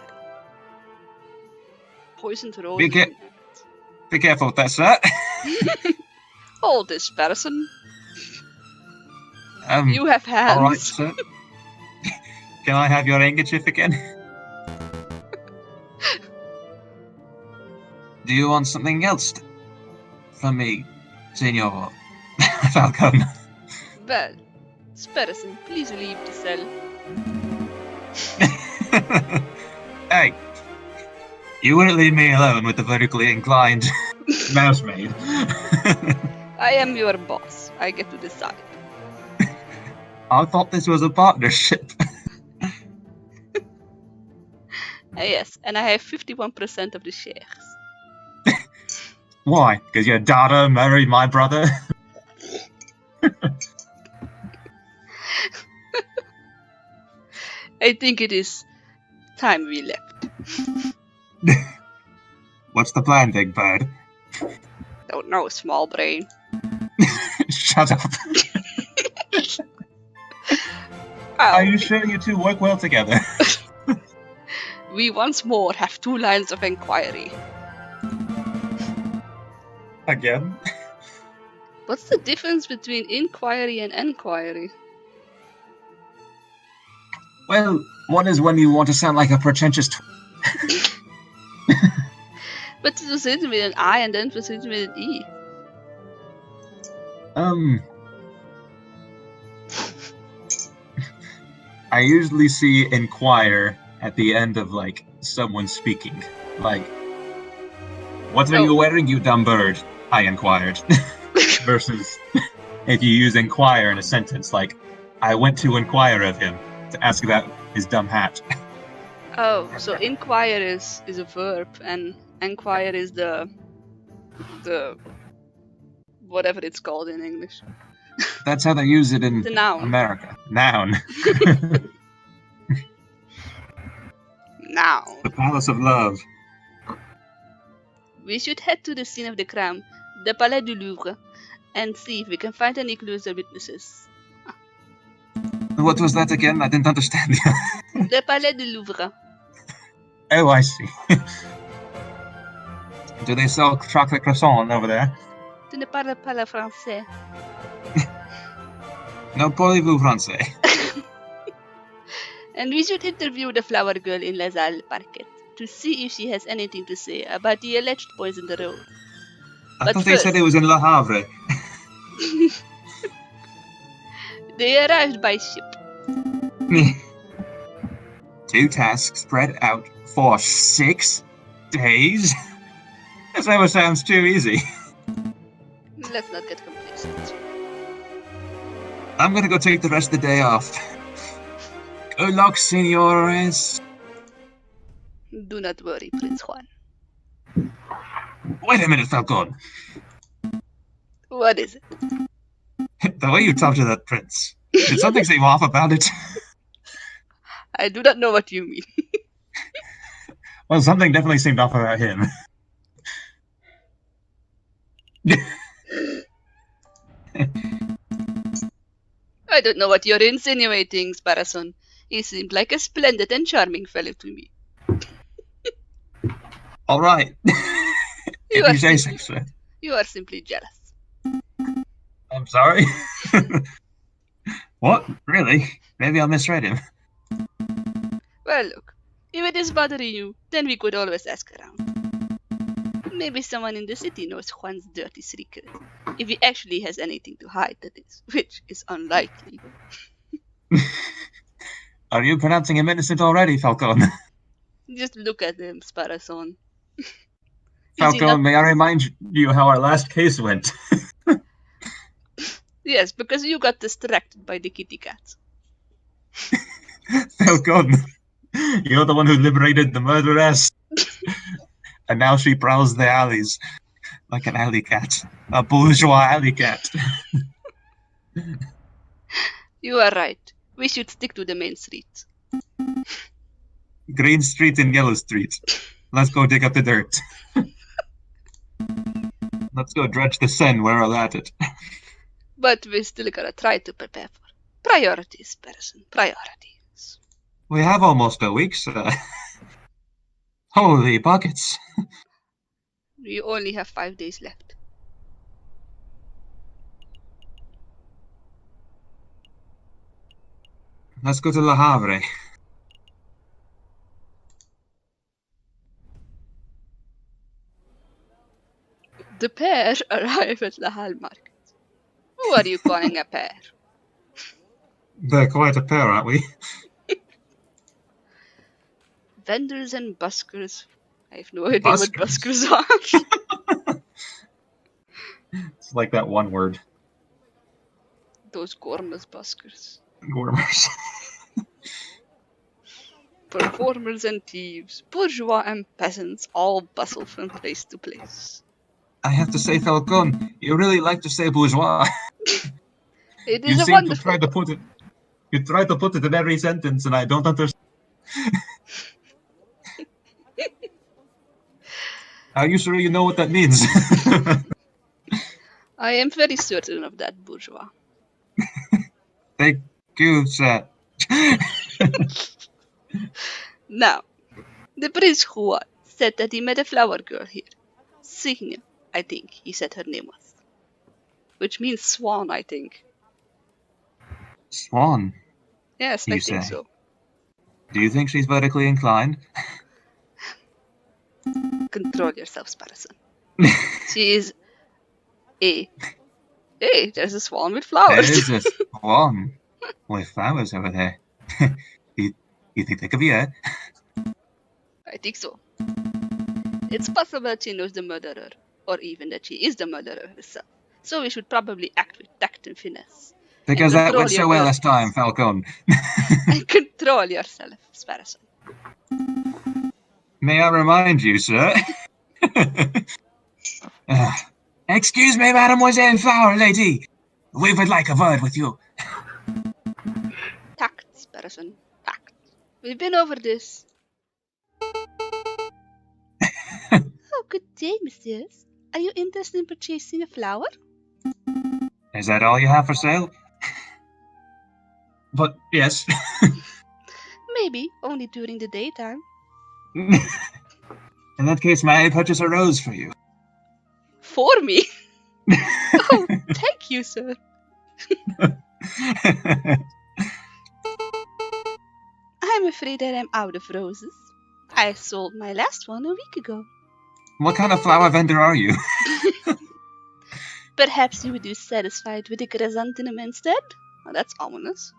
Poisoned rose. Be careful with that, sir. Hold this, person. You have hands. All right, sir. Can I have your handkerchief again? Do you want something else from me, Senor Falcon? Well, Sparrowson, please leave the cell. Hey, you wouldn't leave me alone with the vertically inclined mousemaid. I am your boss. I get to decide. I thought this was a partnership. Yes, and I have 51% of the shares. Why? Because your daughter married my brother? I think it is time we left. What's the plan, Big Bird? Don't know, small brain. Shut up. Well, Are you sure you two work well together? we once more have 2 lines of inquiry. Again? What's the difference between inquiry and enquiry? Well, one is when you want to sound like a pretentious But it was written with an I and then it was written with an E. I usually see inquire at the end of, like, someone speaking. Like, what are you wearing, you dumb bird? I inquired. Versus if you use inquire in a sentence, like, I went to inquire of him to ask about his dumb hat. Oh, so inquire is a verb and enquire is the whatever it's called in English. That's how they use it in The noun. America. Noun. Noun. The Palace of Love. We should head to the scene of the crime, the Palais du Louvre, and see if we can find any clues or witnesses. What was that again? I didn't understand you. The Palais du Louvre. Oh, I see. Do they sell chocolate croissant over there? Tu ne parles pas le français. No, parlez-vous français? And we should interview the flower girl in Les Halles Parquet to see if she has anything to say about the alleged boys in the road. I But thought they said it was in Le Havre. They arrived by ship. 2 tasks spread out for 6 days? This never sounds too easy. Let's not get complacent. I'm gonna go take the rest of the day off. Good luck, senores. Do not worry, Prince Juan. Wait a minute, Falcon. What is it? The way you talk to that prince. Did something seem off about it? I do not know what you mean. Well, something definitely seemed off about him. I don't know what you're insinuating, Sparrowson. He seemed like a splendid and charming fellow to me. All right. You If you say so, sir. You are simply jealous. I'm sorry. What? Really? Maybe I misread him. Well, look, if it is bothering you, then we could always ask around. Maybe someone in the city knows Juan's dirty secret. If he actually has anything to hide, that is, which is unlikely. Are you pronouncing him innocent already, Falcon? Just look at him, Sparrowson. Falcon, may I remind you how our last case went? Yes, because you got distracted by the kitty cat. Falcon, you're the one who liberated the murderess. And now she prowls the alleys like an alley cat. A bourgeois alley cat. You are right. We should stick to the main street. Green Street and Yellow Street. Let's go dig up the dirt. Let's go dredge the Seine where we're at it. But we still gotta try to prepare for priorities, person. Priorities. We have almost a week, sir. Holy buckets. We only have 5 days left. Let's go to Le Havre. The pair arrive at the Hall Market. Who are you calling a pair? They're quite a pair, aren't we? Vendors and buskers. I have no idea what buskers are. It's like that one word. Those gormless buskers. Gormers. Performers and thieves, bourgeois and peasants all bustle from place to place. I have to say, Falcon, you really like to say bourgeois. It You is a seem to wonderful. try to put it. You try to put it in every sentence, and I don't understand. Are you sure you know what that means? I am very certain of that, bourgeois. Thank you, sir. Now, the Prince Juan said that he met a flower girl here. Signia, I think he said her name was. Which means swan, I think. Swan, Yes, I you think say? so. Do you think she's vertically inclined? Control yourself, Sparrowson. She is a. Hey, there's a swan with flowers. There's a swan with flowers over there. you, you think they could be her? I think so. It's possible that she knows the murderer, or even that she is the murderer herself. So we should probably act with tact and finesse. Because that went so well last time, Falcon. And control yourself, Sparrowson. May I remind you, sir? Excuse me, mademoiselle flower lady. We would like a word with you. Tact, Sparrowson. Tact. We've been over this. Oh, good day, messieurs. Are you interested in purchasing a flower? Is that all you have for sale? But yes. Maybe, only during the daytime. In that case, may I purchase a rose for you? For me? Oh, thank you, sir. I'm afraid that I'm out of roses. I sold my last one a week ago. What kind of flower vendor are you? Perhaps you would be satisfied with a chrysanthemum instead? Well, that's ominous.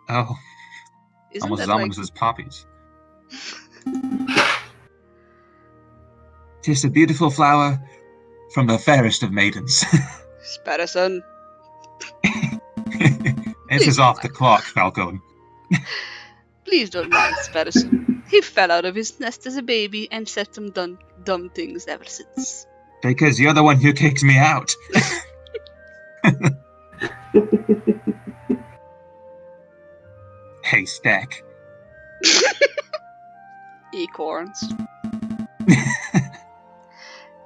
Oh, Isn't almost that as ominous as poppies. Tis a beautiful flower from the fairest of maidens. Sparrowson. This is off the clock, Falcon. Please don't mind Sparrowson. He fell out of his nest as a baby and said some dumb things ever since. Because you're the one who kicks me out. Haystack. Acorns.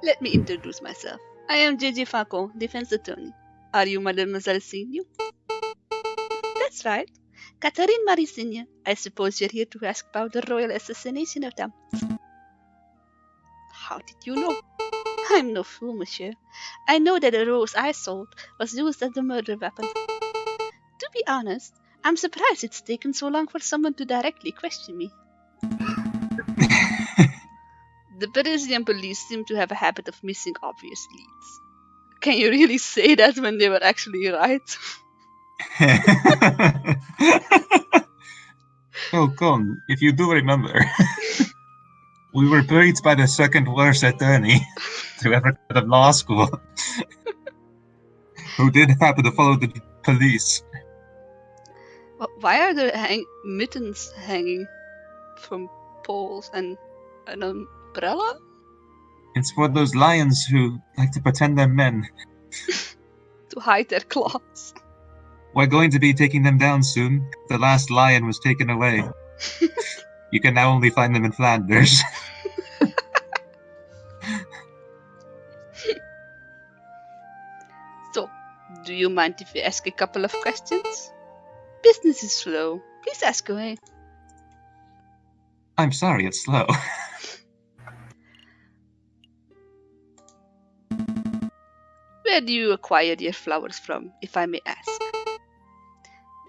Let me introduce myself. I am J.J. Falcon, defense attorney. Are you Mademoiselle Signou? That's right. Catherine Marie Signou. I suppose you're here to ask about the royal assassination attempt. How did you know? I'm no fool, monsieur. I know that the rose I sold was used as the murder weapon. To be honest, I'm surprised it's taken so long for someone to directly question me. The Parisian police seem to have a habit of missing obvious leads. Can you really say that when they were actually right? Falcon, if you do remember, we were beat by the second worst attorney to ever go to law school, who did happen to follow the police. Why are there mittens hanging from poles and an umbrella? It's for those lions who like to pretend they're men. To hide their claws. We're going to be taking them down soon. The last lion was taken away. You can now only find them in Flanders. So, do you mind if we ask a couple of questions? Business is slow. Please ask away. I'm sorry, it's slow. Where do you acquire your flowers from, if I may ask?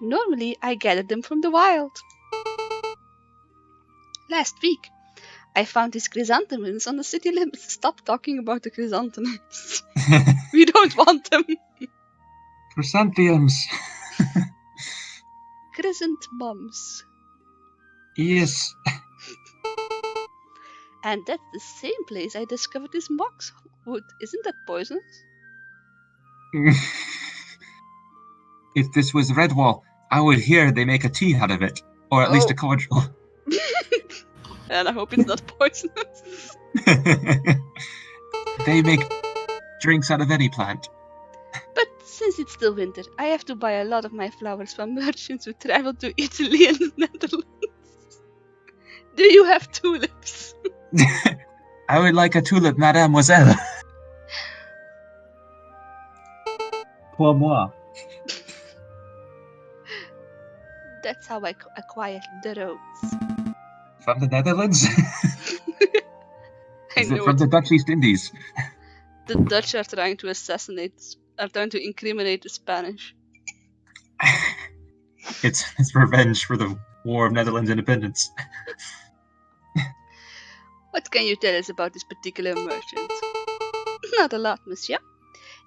Normally, I gather them from the wild. Last week, I found these chrysanthemums on the city limits. Stop talking about the chrysanthemums. We don't want them. Chrysanthemums. Chrysanthemums. Yes. And that's the same place I discovered this moxwood. Isn't that poisonous? If this was Redwall, I would hear they make a tea out of it. Or at least a cordial. And I hope it's not poisonous. They make drinks out of any plant. But since it's still winter, I have to buy a lot of my flowers from merchants who travel to Italy and the Netherlands. Do you have tulips? I would like a tulip, mademoiselle. Pour moi. That's how I acquired the roads. From the Netherlands? I Is it know from it. the Dutch East Indies? The Dutch are trying to incriminate the Spanish. It's revenge for the War of Netherlands independence. What can you tell us about this particular merchant? Not a lot, monsieur.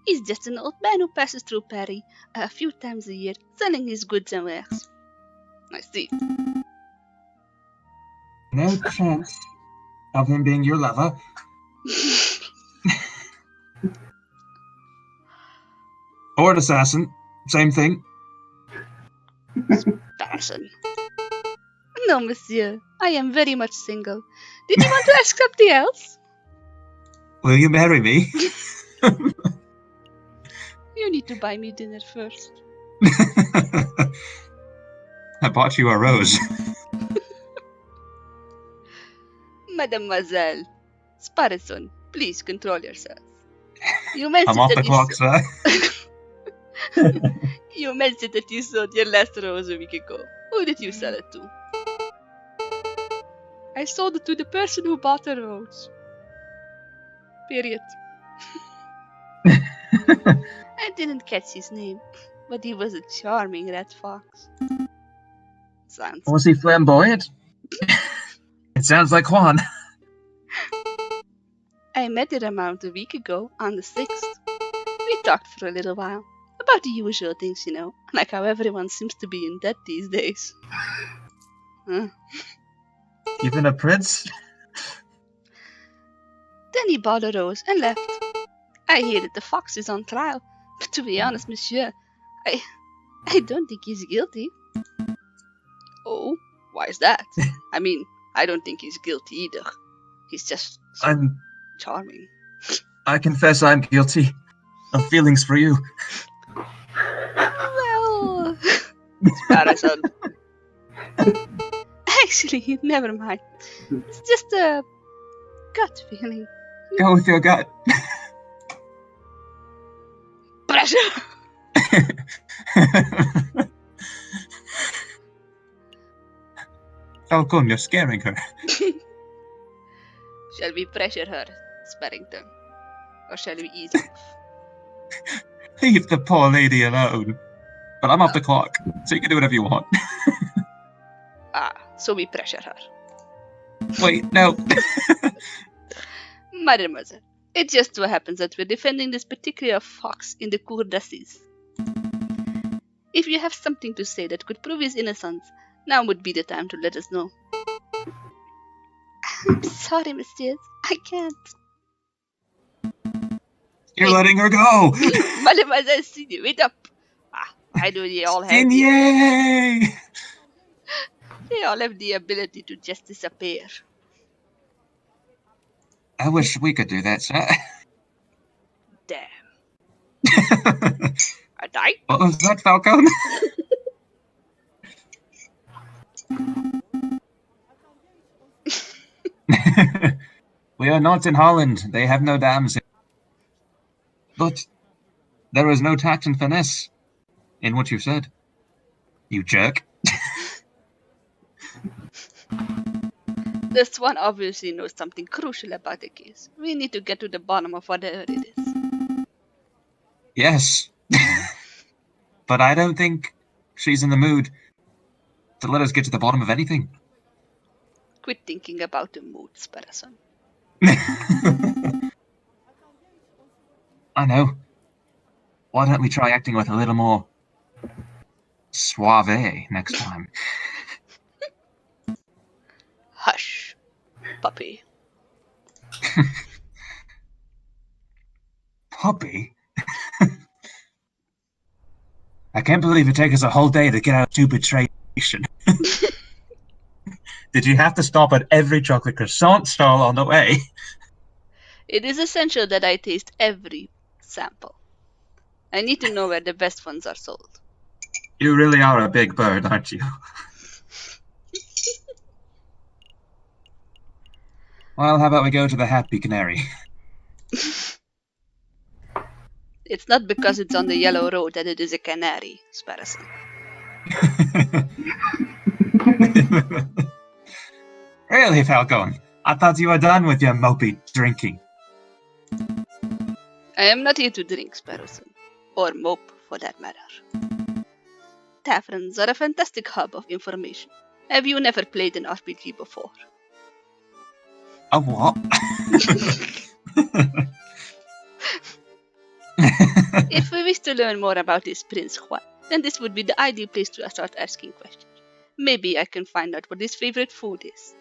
He's just an old man who passes through Paris a few times a year, selling his goods and wares. I see. No chance of him being your lover. Or an assassin. Same thing. Person. No, monsieur. I am very much single. Did you want to ask something else? Will you marry me? You need to buy me dinner first. I bought you a rose. Mademoiselle Sparrowson, please control yourself. You I'm mentioned off that the clock, sir. You mentioned that you sold your last rose a week ago. Who did you sell it to? I sold it to the person who bought the rose. Period. I didn't catch his name, but he was a charming red fox. Sounds. Was he flamboyant? It sounds like Juan. I met the Ramount a week ago on the 6th. We talked for a little while. About the usual things, you know, like how everyone seems to be in debt these days. Huh. Even a prince? Then he bought a rose and left. I hear that the fox is on trial, but to be honest, monsieur, I don't think he's guilty. Oh, why is that? I mean, I don't think he's guilty either. He's just so charming. I confess I'm guilty of feelings for you. Well, Sparrowson. Actually, never mind. It's just a gut feeling. Go with your gut. Pressure! Falcon, you're scaring her. Shall we pressure her, Sparrington? Or shall we ease off? Leave the poor lady alone. But I'm off the clock, so you can do whatever you want. So we pressure her. Wait, no. Mademoiselle, it just so happens that we're defending this particular fox in the cour d'assises. If you have something to say that could prove his innocence, now would be the time to let us know. I'm sorry, monsieur. I can't. You're letting her go! Mademoiselle Signy, wait up! Why do they all have Signy! They all have the ability to just disappear. I wish we could do that, sir. Damn. I died? What was that, Falcon? We are not in Holland. They have no dams. But there is no tact and finesse in what you said. You jerk. This one obviously knows something crucial about the case. We need to get to the bottom of whatever it is. Yes. But I don't think she's in the mood to let us get to the bottom of anything. Quit thinking about the mood, Sparrowson. I know. Why don't we try acting with a little more suave next time? Hush, puppy. Puppy? I can't believe it took us a whole day to get out of stupid train station. Did you have to stop at every chocolate croissant stall on the way? It is essential that I taste every sample. I need to know where the best ones are sold. You really are a big bird, aren't you? Well, how about we go to the Happy Canary? It's not because it's on the yellow road that it is a canary, Sparrowson. Really, Falcon? I thought you were done with your mopey drinking. I am not here to drink, Sparrowson. Or mope, for that matter. Taverns are a fantastic hub of information. Have you never played an RPG before? A what? If we wish to learn more about this Prince Juan, then this would be the ideal place to start asking questions. Maybe I can find out what his favorite food is.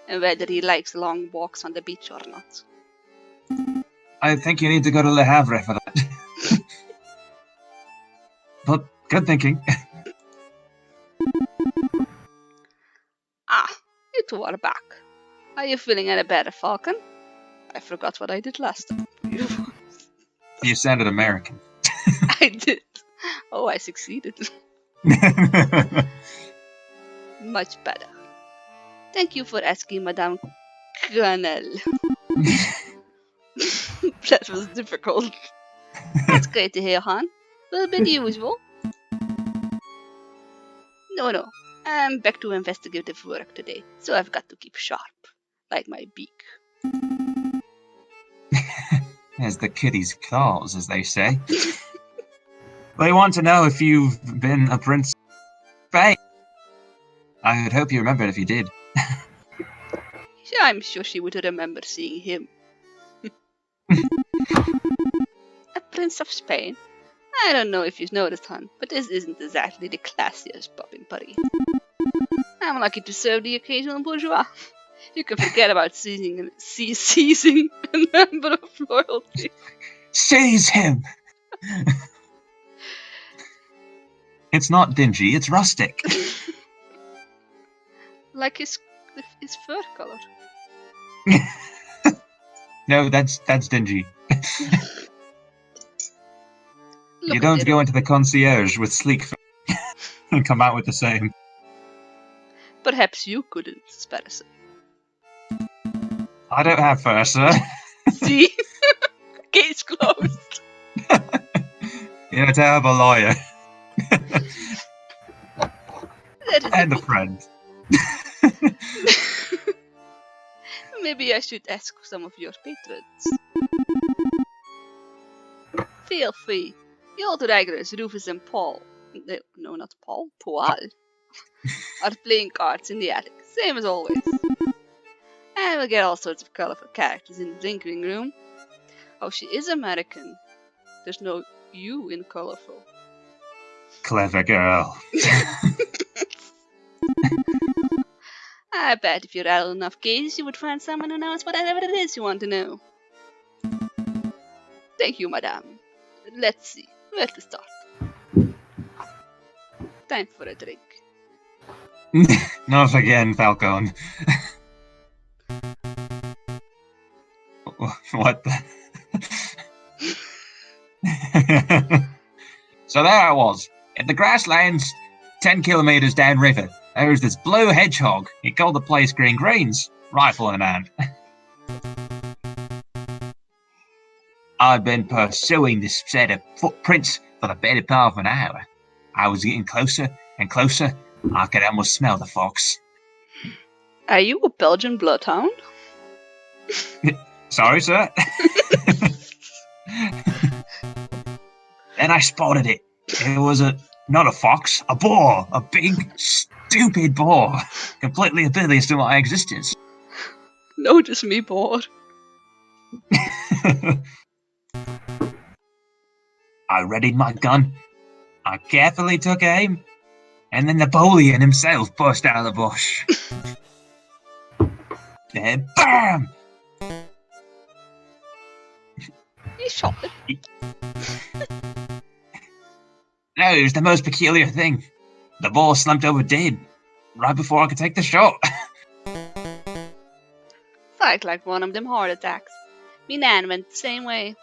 And whether he likes long walks on the beach or not. I think you need to go to Le Havre for that. But good thinking. Ah, you two are back. Are you feeling any better, Falcon? I forgot what I did last time. You sounded American. I did. Oh, I succeeded. Much better. Thank you for asking, Madame Colonel. That was difficult. That's great to hear, hon. Will be the usual. No. I'm back to investigative work today, so I've got to keep sharp. Like my beak. As the kitty's claws, as they say. They want to know if you've been a Prince Faye. I would hope you remembered if you did. I'm sure she would remember seeing him. A Prince of Spain? I don't know if you've noticed, hon, but this isn't exactly the classiest pub in Paris. I'm lucky to serve the occasional bourgeois. You can forget about seizing a member of royalty. Seize him! It's not dingy, it's rustic. Like his fur color. No, that's dingy. Look You don't at go into the concierge with sleek fur and come out with the same. Perhaps you couldn't, Sparrowson. I don't have fur, sir. See? Case closed. You're a terrible lawyer. And a friend. Maybe I should ask some of your patrons. Feel free. The old regulars, Rufus and Paul. No, not Paul. Paul. Are playing cards in the attic. Same as always. And we'll get all sorts of colorful characters in the drinking room. Oh, she is American. There's no U in colorful. Clever girl. I bet if you rattle enough cases, you would find someone who knows whatever it is you want to know. Thank you, madame. Let's see, where to start. Time for a drink. Not again, Falcon. What the? So there I was, in the grasslands, 10 kilometers downriver. There was this blue hedgehog. He called the place Green Greens, rifle in hand. I'd been pursuing this set of footprints for the better part of an hour. I was getting closer and closer. I could almost smell the fox. Are you a Belgian bloodhound? Sorry, sir. Then I spotted it. It was not a fox, a boar. A big, stupid boar. Completely oblivious to my existence. Notice me, boar. I readied my gun. I carefully took aim. And then Napoleon himself burst out of the bush. Then BAM! You shot it. No, it was the most peculiar thing. The boar slumped over dead, right before I could take the shot. Sounds like one of them heart attacks. Me nan went the same way.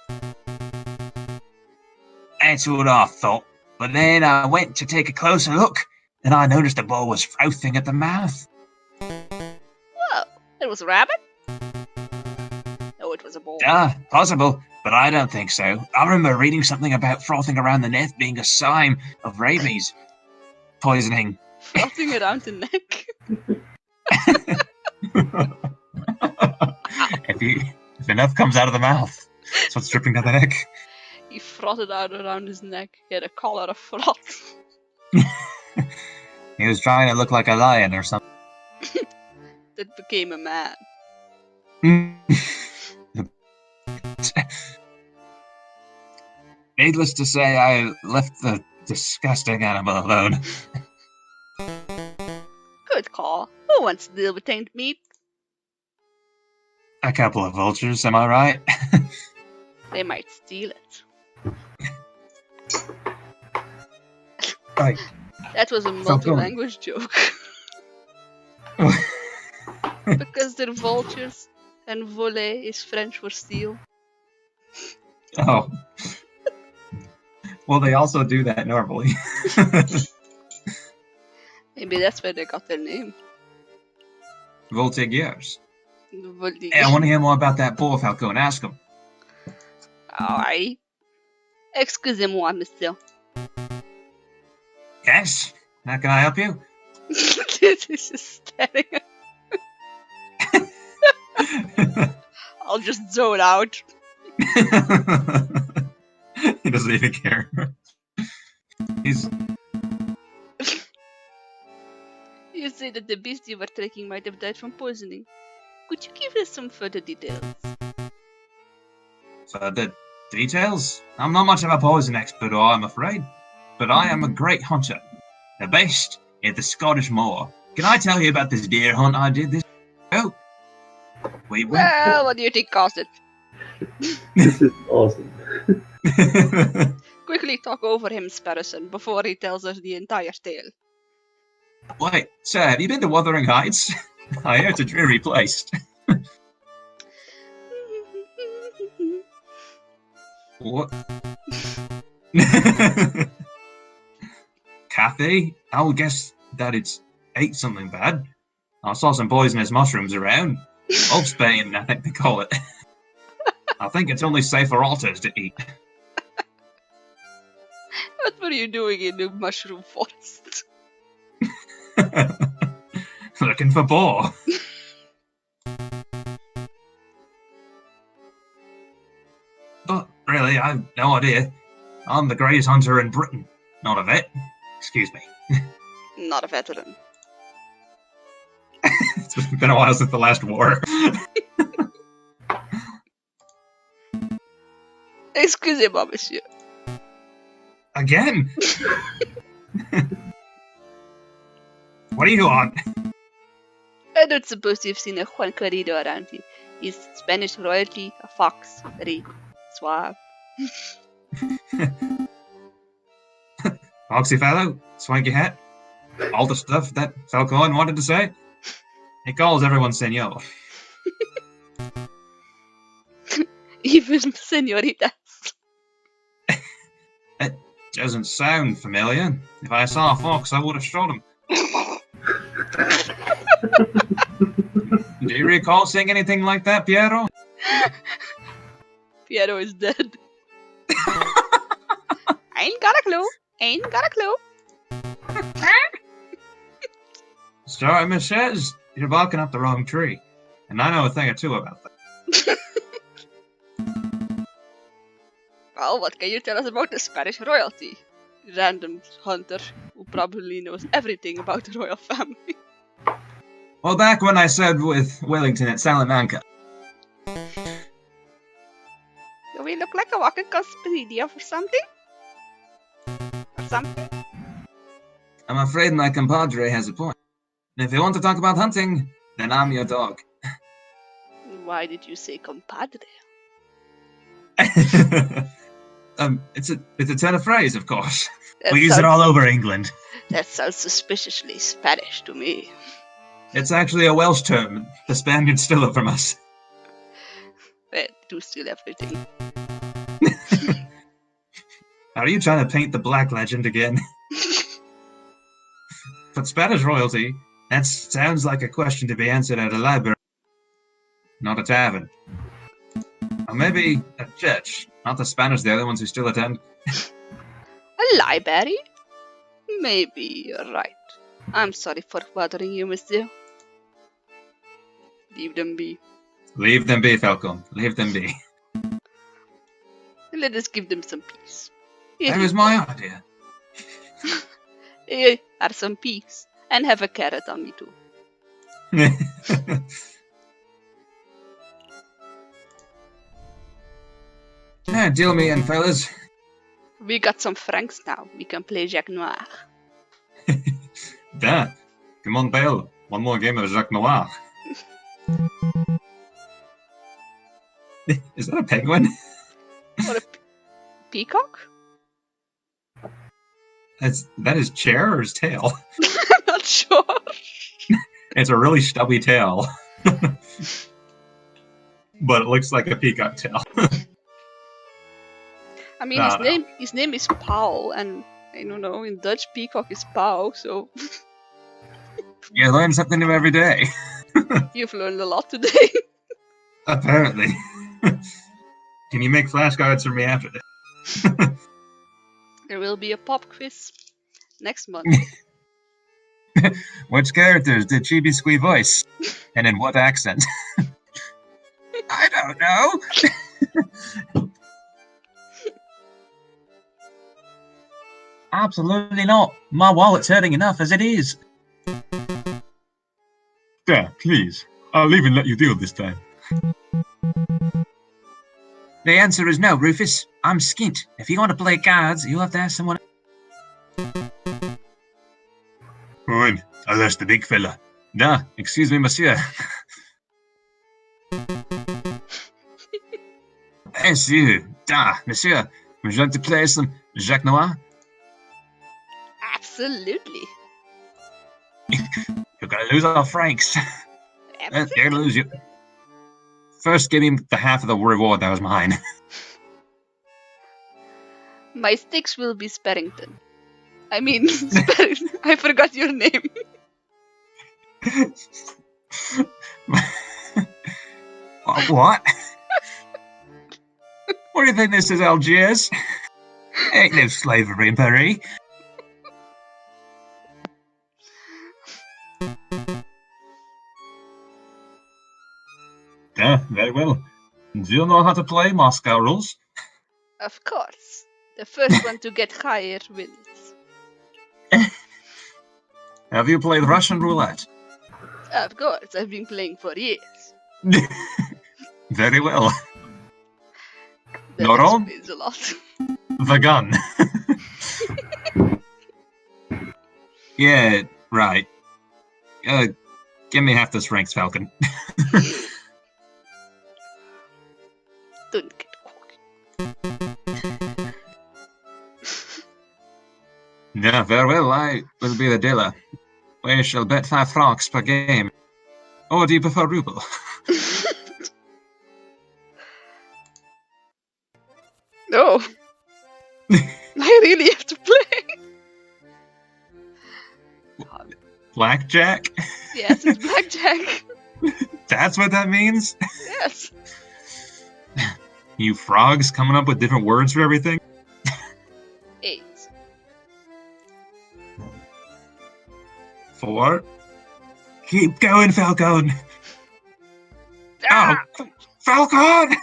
That's what I thought. But then I went to take a closer look, and I noticed the boar was frothing at the mouth. Whoa, it was a rabbit? No, it was a boar. Possible, but I don't think so. I remember reading something about frothing around the neck being a sign of rabies. poisoning. Frothing around the neck. If enough comes out of the mouth, so it's dripping down the neck. He frothed out around his neck. He had a collar of froth. He was trying to look like a lion or something. That became a man. Needless to say, I left the disgusting animal alone. Good call. Who wants to deal with tainted meat? A couple of vultures, am I right? They might steal it. Right. That was a multi-language joke. Because they're vultures, and voler is French for steal. Oh. Well, they also do that normally. Maybe that's where they got their name. Voltigeurs. Voltigeurs. Hey, I want to hear more about that boar, Falcon. Ask him. Alrighty. Excusez-moi, monsieur. Yes? How can I help you? This is just staring at I'll just zone out. He doesn't even care. He's... You say that the beast you were tracking might have died from poisoning. Could you give us some further details? Further details? I'm not much of a poison expert, I'm afraid. But I am a great hunter. The best is the Scottish moor. Can I tell you about this deer hunt I did this... Oh. We went... Well, what do you think caused it? This is awesome. Quickly talk over him, Sparrowson, before he tells us the entire tale. Wait, sir, have you been to Wuthering Heights? I hear it's a dreary place. What? Kathy? I would guess that it's ate something bad. I saw some poisonous mushrooms around. Oaksbane, I think they call it. I think it's only safe for altars to eat. What were you doing in the mushroom forest? Looking for boar. But really, I have no idea. I'm the greatest hunter in Britain. Not a vet. Excuse me. Not a veteran. It's been a while since the last war. Excusez-moi, monsieur. Again? What do you want? I don't suppose you've seen a Juan Querido around here. He's Spanish royalty, a fox, very suave. Foxy fellow, swanky hat, all the stuff that Falcon wanted to say. He calls everyone senor. Even senoritas. That doesn't sound familiar. If I saw a fox, I would have shot him. Do you recall saying anything like that, Piero? Piero is dead. I ain't got a clue. Ain't got a clue. Sorry, Miss Shez, you're barking up the wrong tree. And I know a thing or two about that. Well, what can you tell us about the Spanish royalty? Random hunter who probably knows everything about the royal family. Well, back when I served with Wellington at Salamanca. Do we look like a walking encyclopedia for something? Or something? I'm afraid my compadre has a point. And if you want to talk about hunting, then I'm your dog. Why did you say compadre? It's a turn of phrase, of course. That We use it sounds- all over England. That sounds suspiciously Spanish to me. It's actually a Welsh term. The Spaniards stole it from us. They do steal everything. Are you trying to paint the black legend again? But Spanish royalty, that sounds like a question to be answered at a library, not a tavern. Or maybe a church. Not the Spanish, the other ones who still attend. A library? Maybe you're right. I'm sorry for bothering you, monsieur. Leave them be. Leave them be, Falcon. Leave them be. Let us give them some peace. That was my idea. Here are some peas. And have a carrot on me too. Deal me in, fellas. We got some francs now. We can play Jacques Noir. Da. Come on, Belle. One more game of Jacques Noir. Is that a penguin? Or a peacock? That his chair or his tail? I'm not sure. It's a really stubby tail. But it looks like a peacock tail. I mean, his name is Paul, and I don't know, in Dutch, peacock is pauw, so You learn something new every day. you've learned a lot today. Apparently. Can you make flashcards for me after this? There will be a pop quiz next month. Which characters did Chibi Squee voice? And in what accent? I don't know. Absolutely not. My wallet's hurting enough as it is. There, please. I'll even let you deal this time. The answer is no, Rufus. I'm skint. If you want to play cards, you'll have to ask someone. Fine. I'll ask the big fella. Nah, excuse me, monsieur. Monsieur. Da, monsieur. Would you like to play some Jacques Noir? Absolutely. You're gonna lose all francs. You're gonna lose you. First, give me the half of the reward that was mine. My sticks will be Sparrington. I mean, I forgot your name. What? What do you think this is, Algiers? Ain't no slavery in Paris. Yeah, very well. Do you know how to play Moscow rules? Of course. The first one to get higher wins. Have you played Russian roulette? Of course, I've been playing for years. Very well. That Not all? explains a lot. The gun. Yeah, right. Give me half those francs, Falcon. Don't get cocky. Yeah, very well. I will be the dealer. We shall bet 5 francs per game. Or do you prefer ruble? No. I really have to play. Blackjack? Yes, it's blackjack. That's what that means? Yes. You frogs coming up with different words for everything? 8. 4. Keep going, Falcon! Ah! Oh, Falcon!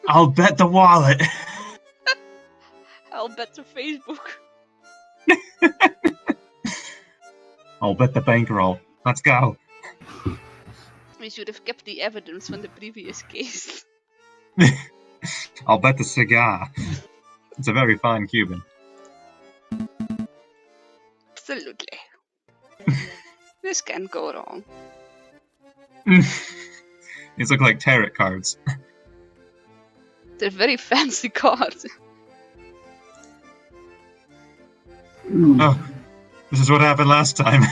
I'll bet the wallet. I'll bet to Facebook. I'll bet the bankroll. Let's go. We should have kept the evidence from the previous case. I'll bet the cigar. It's a very fine Cuban. Absolutely. This can't go wrong. These look like tarot cards. They're very fancy cards. Oh, this is what happened last time.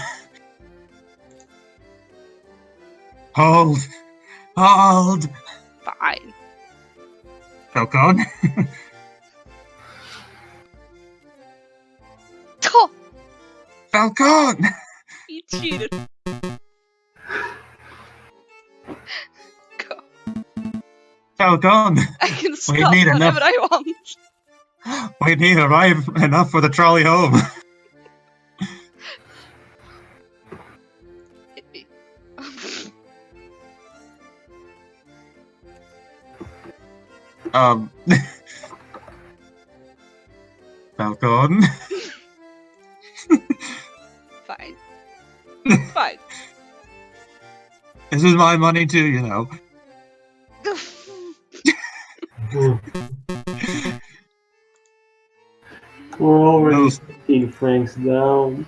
Hold! Hold! Fine. Falcon? Oh, Falcon! he cheated. Go. Falcon, I can we stop need whenever enough. I want. We need arrive enough for the trolley home. Hit me. Falcon. Fine. Fine. This is my money too, you know. We're already No. 16 francs down.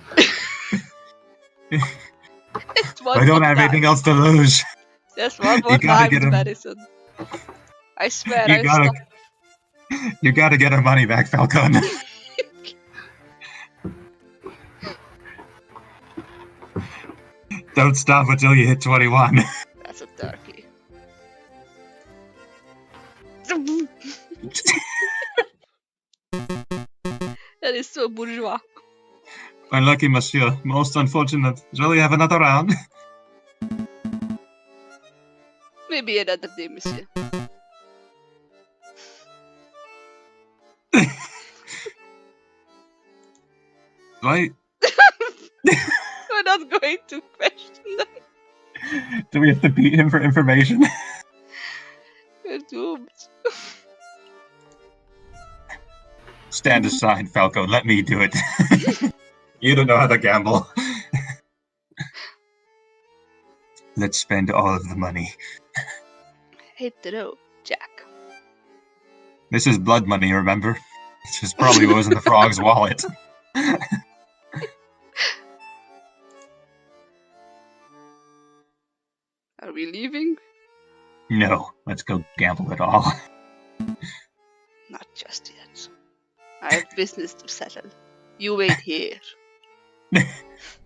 Just one I don't more have time. anything else to lose. Just one more You gotta time, get him. Sparrowson. I swear You I'll gotta, stop. you gotta get our money back, Falcon. Don't stop until you hit 21. That's a turkey. That is so bourgeois. Unlucky, monsieur. Most unfortunate. Shall we have another round? Maybe another day, monsieur. Right? We're not going to question them. Do we have to beat him for information? We're doomed. Stand aside, Falco. Let me do it. You don't know how to gamble. Let's spend all of the money. Hit the road, Jack. This is blood money, remember? This probably was in the frog's wallet. Are we leaving? No, let's go gamble it all. Not just yet. I have business to settle. You wait here.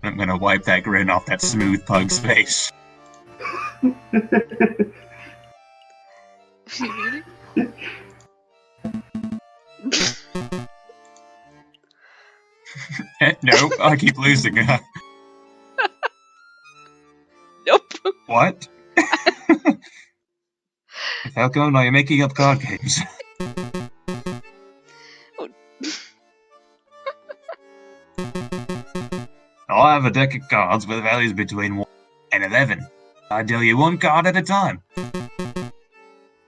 I'm gonna wipe that grin off that smooth pug's face. Really? No, I keep losing. Nope. What? Falco, now you're making up card games. I have a deck of cards with values between 1 and 11. I deal you one card at a time.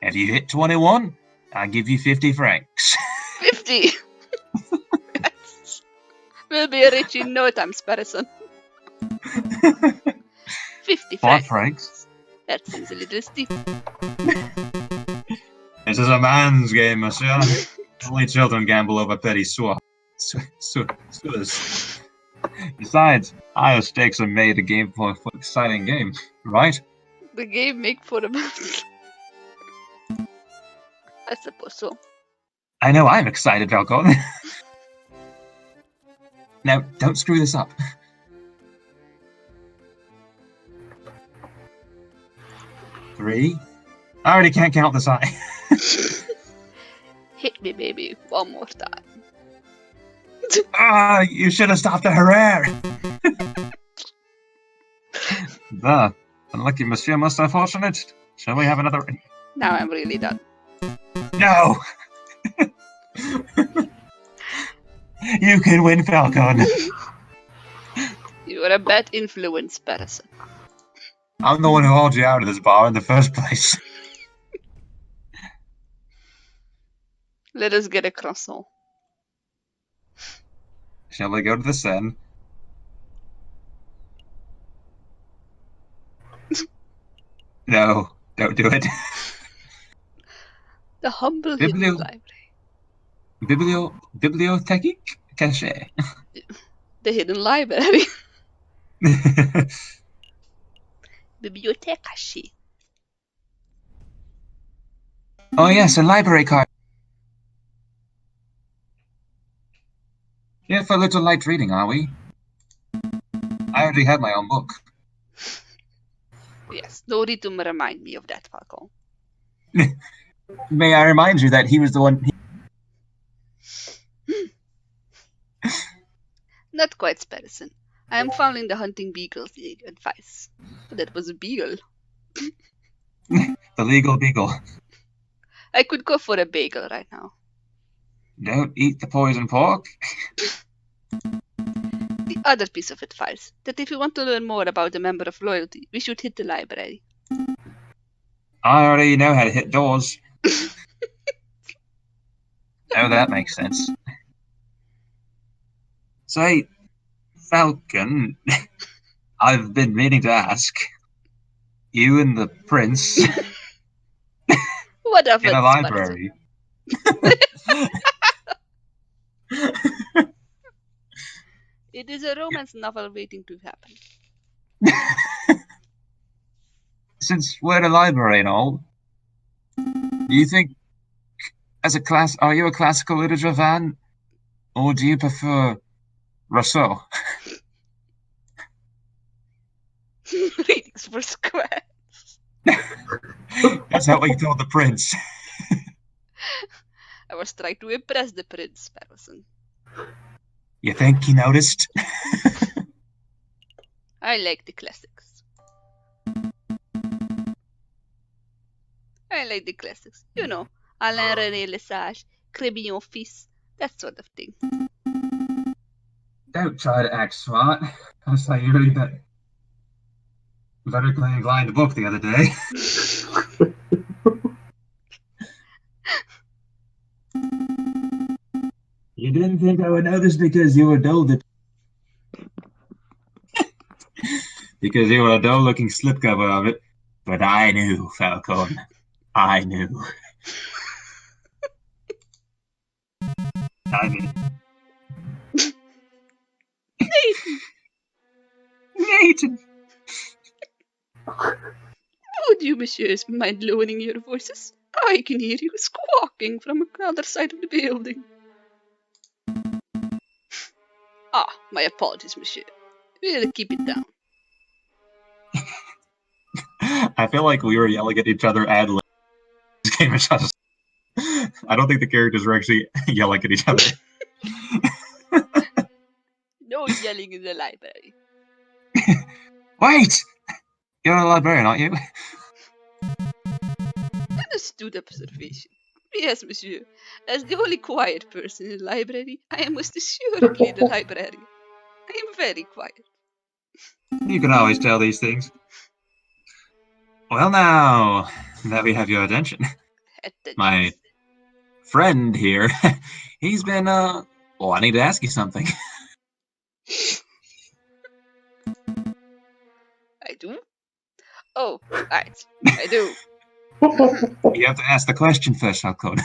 If you hit 21, I give you 50 francs. 50! Yes. We'll be rich in no time, Sparrowson. 50 4 francs. francs? That seems a little steep. This is a man's game, monsieur. Only children gamble over petty Suave. Besides, higher stakes are made a game for exciting game, right? The game make for a battle. I suppose so. I know I'm excited, Falcon. Now, don't screw this up. Three? I already can't count this high. Hit me, baby, one more time. Ah, you should have stopped the Herrera. The unlucky monsieur, most unfortunate. Shall we have another? Now I'm really done. No. You can win, Falcon. You are a bad influence, Sparrowson. I'm the one who hauled you out of this bar in the first place. Let us get a croissant. Shall we go to the Seine? No, don't do it. The humble hidden library. Bibliothèque cachée. The hidden library. Bibliothèque cachée. Oh yes, a library card. Here for a little light reading, are we? I already have my own book. Yes, no need to remind me of that, Falcon. May I remind you that he was the one... Not quite, Sparrowson. I am following the hunting beagle's advice. But that was a beagle. The legal beagle. I could go for a bagel right now. Don't eat the poison pork. The other piece of advice, that if you want to learn more about a member of loyalty, we should hit the library. I already know how to hit doors. Oh, that makes sense. Say, Falcon, I've been meaning to ask. You and the prince What of in it, a Sparrowson? library. It is a romance novel waiting to happen. Since we're in a library and all, do you think, as a class, are you a classical literature fan? Or do you prefer Rousseau? Readings for square. That's how we told the prince. I was trying to impress the prince, Sparrowson. You think he noticed? I like the classics. You know, Alain René Lesage, Crébillon Fils, that sort of thing. Don't try to act smart. I saw you read that vertically inclined book the other day. You didn't think I would notice because you were dull. Because you were a dull-looking slipcover of it. But I knew, Falcon. I knew. I mean, Nathan! Would you, messieurs, mind lowering your voices? I can hear you squawking from the other side of the building. Ah, my apologies, monsieur. We'll keep it down. I feel like we were yelling at each other ad lib. This game is just... I don't think the characters were actually yelling at each other. No yelling in the library. Wait! You're a librarian, aren't you? An astute observation. Yes, monsieur. As the only quiet person in the library, I am most assuredly the librarian. I am very quiet. You can always tell these things. Well, now that we have your attention, my friend here, he's been, wanting to ask you something. I do? Oh, right. I do. You have to ask the question first, Falcon.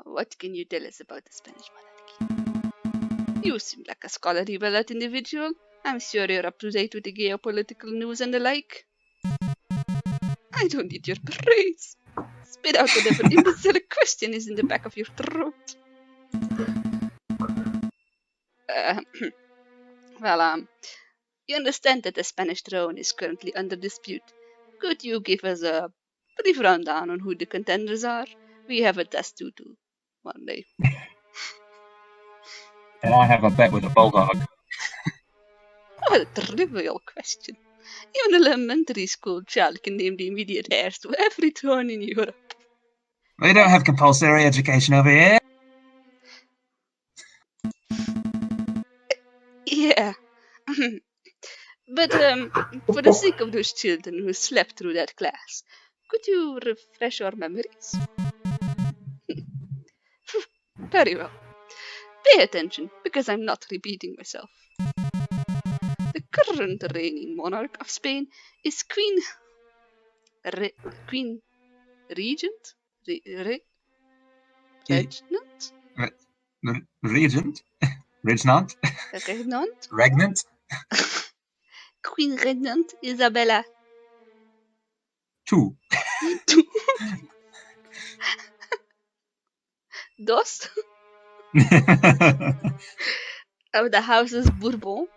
What can you tell us about the Spanish monarchy? You seem like a scholarly, well-read individual. I'm sure you're up to date with the geopolitical news and the like. I don't need your praise. Spit out whatever imbecile question is in the back of your throat. You understand that the Spanish throne is currently under dispute. Could you give us a brief rundown on who the contenders are? We have a test to do one day. And I have a bet with a bulldog. What a trivial question. Even an elementary school child can name the immediate heirs to every throne in Europe. We don't have compulsory education over here. Yeah. But for the sake of those children who slept through that class, could you refresh our memories? Very well. Pay attention, because I'm not repeating myself. The current reigning monarch of Spain is Queen Regent? Regnant? Regent? Regnant? Regnant? Regnant? Queen Regnant Isabella. 2. Dos? Of the houses Bourbon.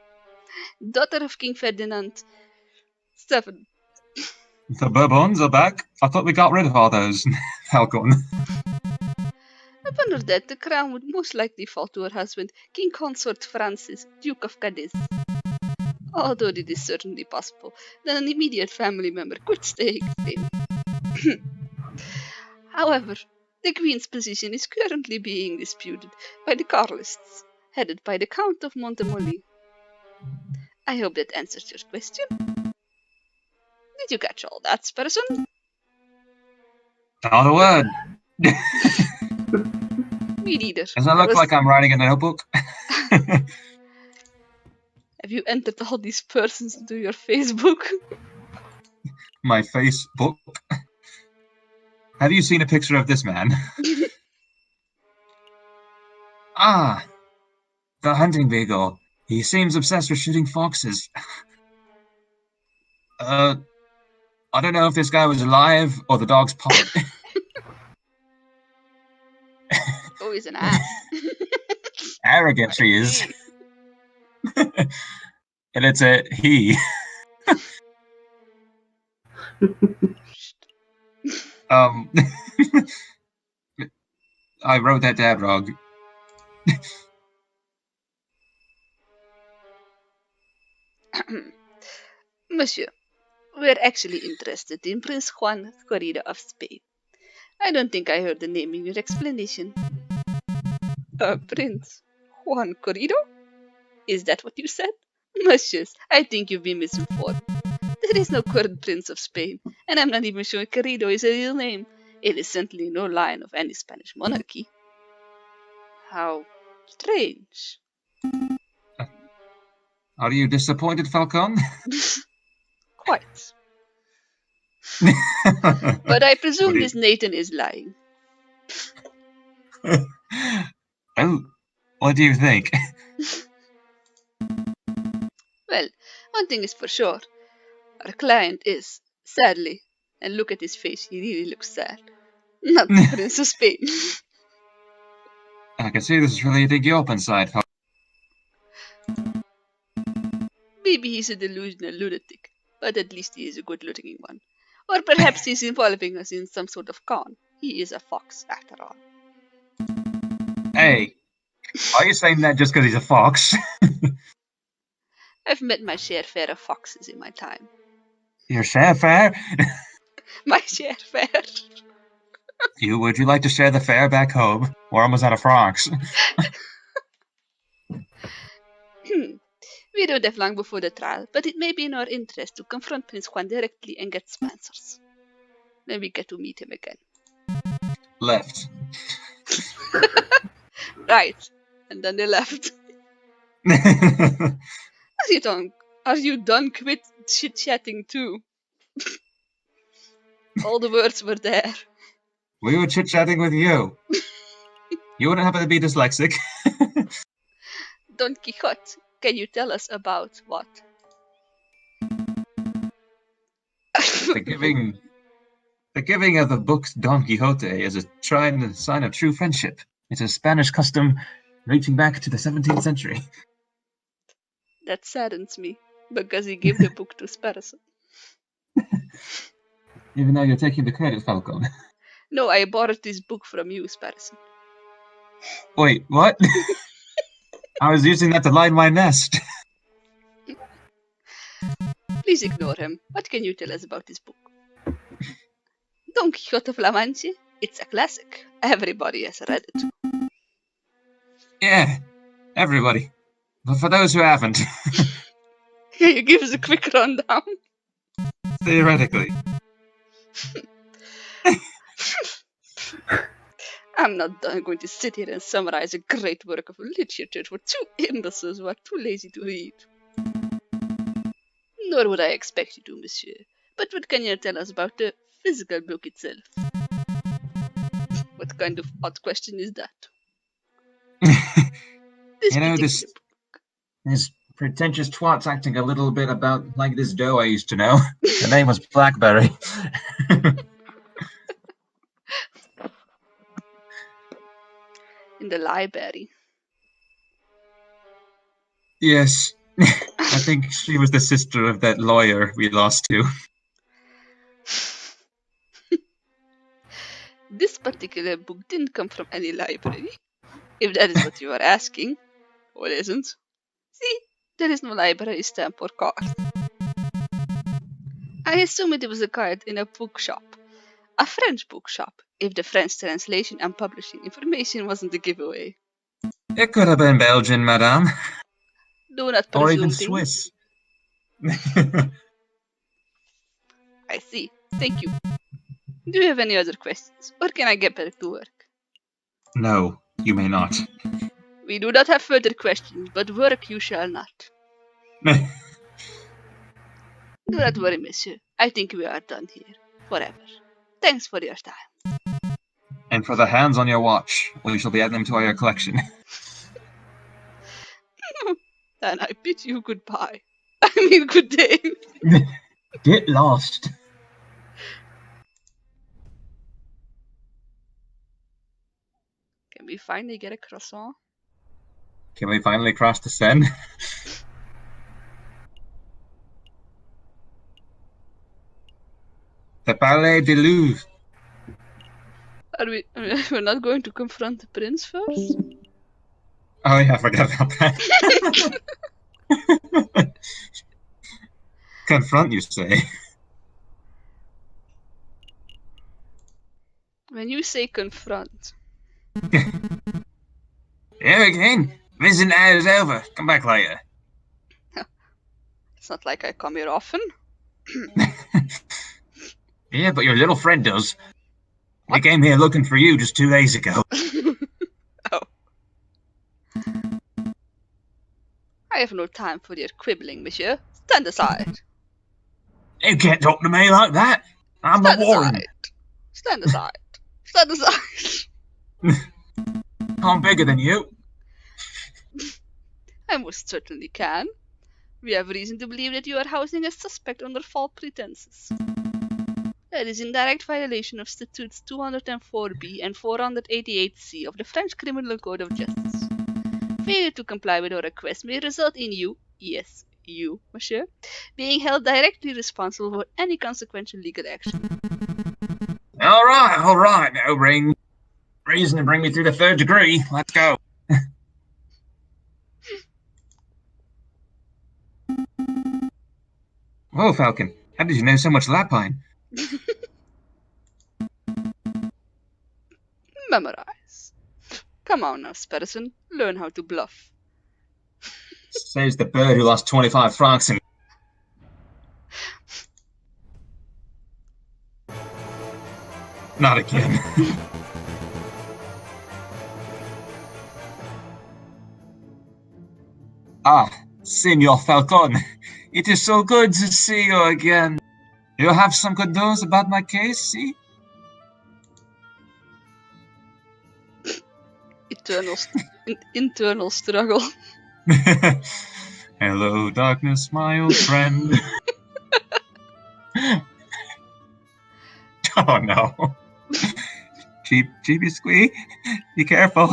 Daughter of King Ferdinand. 7. The Bourbons are back. I thought we got rid of all those. Falcon. Upon her death, the crown would most likely fall to her husband, King Consort Francis, Duke of Cadiz. Although it is certainly possible that an immediate family member could stay in Spain. However, the Queen's position is currently being disputed by the Carlists, headed by the Count of Montemoli. I hope that answers your question. Did you catch all that, Sparrowson? Not a word. Me neither. Does it look like I'm writing in a notebook? Have you entered all these persons into your Facebook? My Facebook? Have you seen a picture of this man? Ah, the hunting beagle. He seems obsessed with shooting foxes. I don't know if this guy was alive or the dog's puppet. Oh, he's an ass. Arrogant she is. And it's a he. I wrote that down wrong. Monsieur, we're actually interested in Prince Juan Corrida of Spain. I don't think I heard the name in your explanation. Prince Juan Corrido? Is that what you said? Monsieur, I think you've been misinformed. There is no current Prince of Spain, and I'm not even sure Corrido is a real name. It is certainly no line of any Spanish monarchy. How strange. Are you disappointed, Falcon? Quite. But I presume this Nathan is lying. Oh, what do you think? Well, one thing is for sure. Our client is, sadly, and look at his face, he really looks sad, not the Prince of Spain. I can see this is really a dig you up inside, Falcon. Maybe he's a delusional lunatic, but at least he is a good looking one. Or perhaps he's involving us in some sort of con. He is a fox, after all. Hey, are you saying that just because he's a fox? I've met my share of foxes in my time. Your share fare? My share. Would you like to share the fare back home? We're almost out of frogs. We don't have long before the trial, but it may be in our interest to confront Prince Juan directly and get some answers. Then we get to meet him again. Left. Right. And then they left. Are you done? Quit chit-chatting too. All the words were there. We were chit-chatting with you. You wouldn't happen to be dyslexic? Don Quixote, can you tell us about what? The giving of the book Don Quixote is a sign of true friendship. It's a Spanish custom reaching back to the 17th century. That saddens me, because he gave the book to Sparrowson. Even though you're taking the credit, Falcon. No, I borrowed this book from you, Sparrowson. Wait, what? I was using that to line my nest. Please ignore him. What can you tell us about this book? Don Quixote of La Mancha? It's a classic. Everybody has read it. Yeah, everybody. But for those who haven't. Can you give us a quick rundown? Theoretically. I'm not going to sit here and summarize a great work of literature for two imbeciles who are too lazy to read. Nor would I expect you to, monsieur. But what can you tell us about the physical book itself? What kind of odd question is that? This pretentious twat's acting a little bit about like this doe I used to know. Her name was Blackberry. In the library. Yes. I think she was the sister of that lawyer we lost to. This particular book didn't come from any library, if that is what you are asking. Or isn't. See, there is no library stamp or card. I assume it was a card in a bookshop. A French bookshop, if the French translation and publishing information wasn't a giveaway. It could have been Belgian, madame. Do not Or even presume things. Swiss. I see. Thank you. Do you have any other questions, or can I get back to work? No, you may not. We do not have further questions, but work you shall not. Do not worry, monsieur. I think we are done here. Forever. Thanks for your time. And for the hands on your watch, we shall be adding them to our collection. Then I bid you goodbye. I mean, good day. Get lost. Can we finally get a croissant? Can we finally cross the Seine? The Palais de Louvre. Are we? We're not going to confront the prince first? Oh yeah, I forgot about that. Confront, you say? When you say confront, Here again. Visit hour is over. Come back later. it's not like I come here often. Yeah, but your little friend does. We came here looking for you just 2 days ago. Oh. I have no time for your quibbling, monsieur. Stand aside. You can't talk to me like that. I'm the warden. Stand aside. Stand aside. I'm bigger than you. I most certainly can. We have reason to believe that you are housing a suspect under false pretenses. That is in direct violation of Statutes 204b and 488c of the French Criminal Code of Justice. Failure to comply with our request may result in you, yes, you, monsieur, being held directly responsible for any consequential legal action. All right. No reason to bring me through the 3rd degree. Let's go. Whoa, Falcon. How did you know so much Lapine? Memorize. Come on now, Sparrowson. Learn how to bluff. Says the bird who lost 25 francs and... Not again. Ah, Senor Falcon. It is so good to see you again. You have some good news about my case, see? Internal struggle. Hello, darkness, my old friend. Oh no. Cheapy squee, be careful.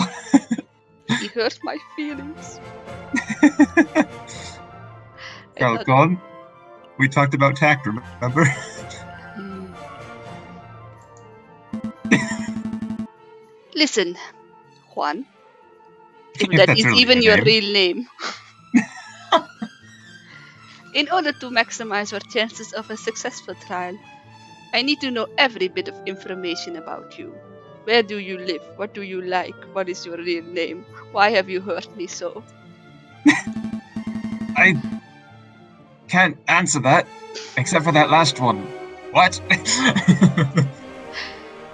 He hurt my feelings. Falcon, we talked about tact, remember? Listen, Juan. If that is really even your your name. real name. In order to maximize our chances of a successful trial, I need to know every bit of information about you. Where do you live? What do you like? What is your real name? Why have you hurt me so? I can't answer that, except for that last one. What?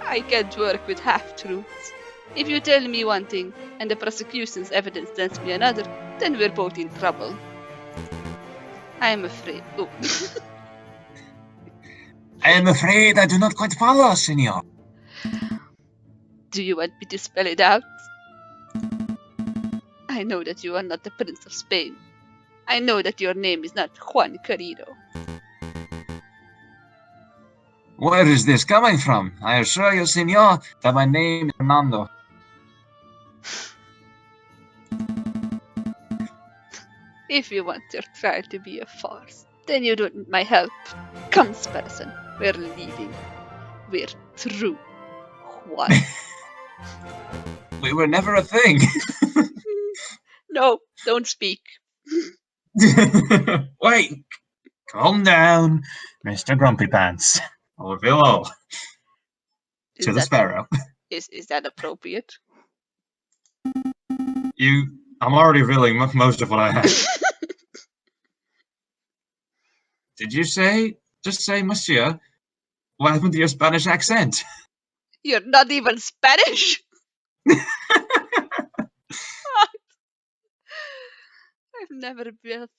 I can't work with half-truths. If you tell me one thing, and the prosecution's evidence tells me another, then we're both in trouble. I am afraid. Oh. I am afraid I do not quite follow, senor. Do you want me to spell it out? I know that you are not the Prince of Spain. I know that your name is not Juan Querido. Where is this coming from? I assure you, senor, that my name is Fernando. If you want your trial to be a farce, then you don't need my help. Come, Sparrowson, we're leaving. We're through. Juan. We were never a thing. No, don't speak. Wait, calm down, Mr. Grumpy Pants. Or below. to the sparrow. Is that appropriate? I'm already revealing most of what I have. Did you just say, monsieur? What happened to your Spanish accent? You're not even Spanish. I've never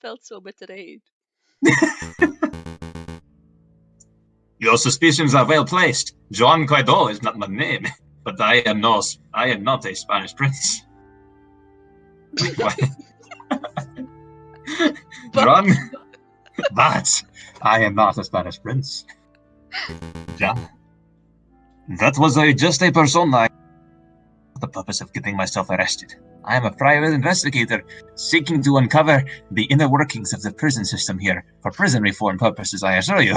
felt so betrayed. Your suspicions are well placed. Juan Guaido is not my name, but I am not a Spanish prince. Juan, but I am not a Spanish prince. John, that was just a persona. The purpose of getting myself arrested. I am a private investigator seeking to uncover the inner workings of the prison system here for prison reform purposes, I assure you.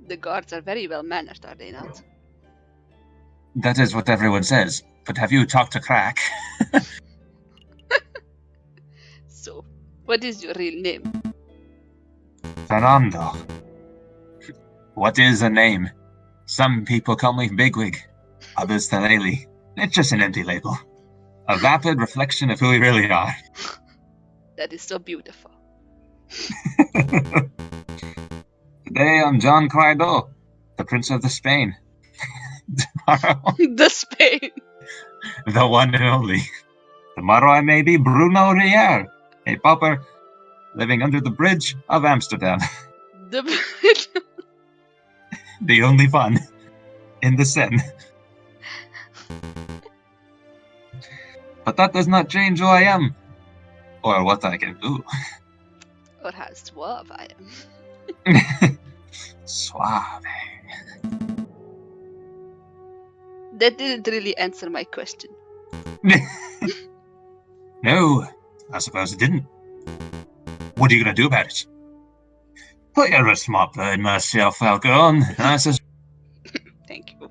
The guards are very well mannered, are they not? That is what everyone says. But have you talked to Crack? So, what is your real name? Fernando. What is a name? Some people call me Bigwig. Others Thaleli. It's just an empty label. A vapid reflection of who we really are. That is so beautiful. Today I'm John Guaido, the Prince of the Spain. Tomorrow, The Spain. the one and only. Tomorrow I may be Bruno Rier, a pauper living under the bridge of Amsterdam. The bridge. The only one in the Seine. But that does not change who I am, or what I can do. Or how suave I am. Suave. That didn't really answer my question. No, I suppose it didn't. What are you going to do about it? Well, you're a smart bird, Monsieur Falcon. I says, Thank you.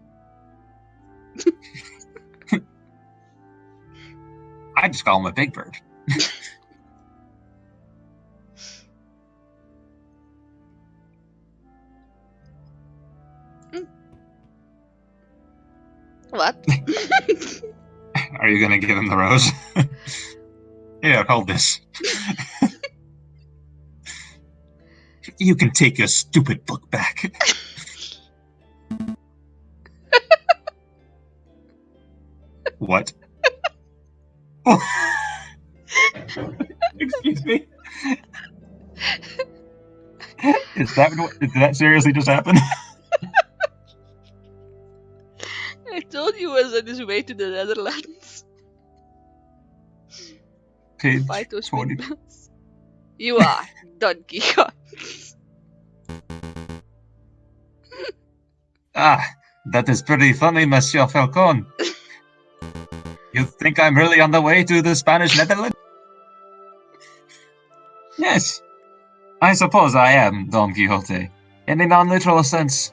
I just call him a big bird. What? Are you going to give him the rose? Here, hold this. You can take your stupid book back. What? Excuse me? Did that seriously just happen? I told you he was on his way to the Netherlands. Page Fight those 20. windmills. You are Don Quixote. Ah, that is pretty funny, Monsieur Falcon. You think I'm really on the way to the Spanish Netherlands? Yes, I suppose I am Don Quixote, in a non-literal sense.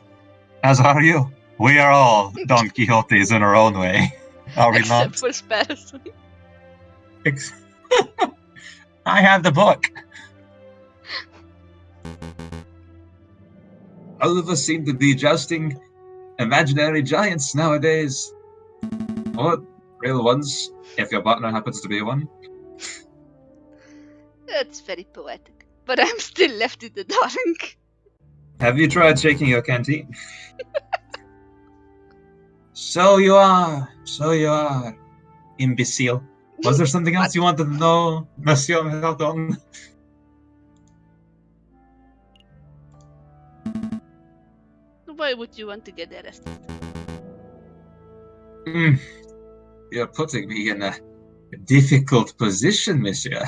As are you. We are all Don Quixotes in our own way, are we Except not? for Sparrowson. I have the book. All of us seem to be jousting imaginary giants nowadays. Or real ones, if your partner happens to be one. That's very poetic. But I'm still left in the dark. Have you tried shaking your canteen? So you are, imbecile. Was there something else you wanted to know, Monsieur Falcon? Why would you want to get arrested? You're putting me in a difficult position, monsieur.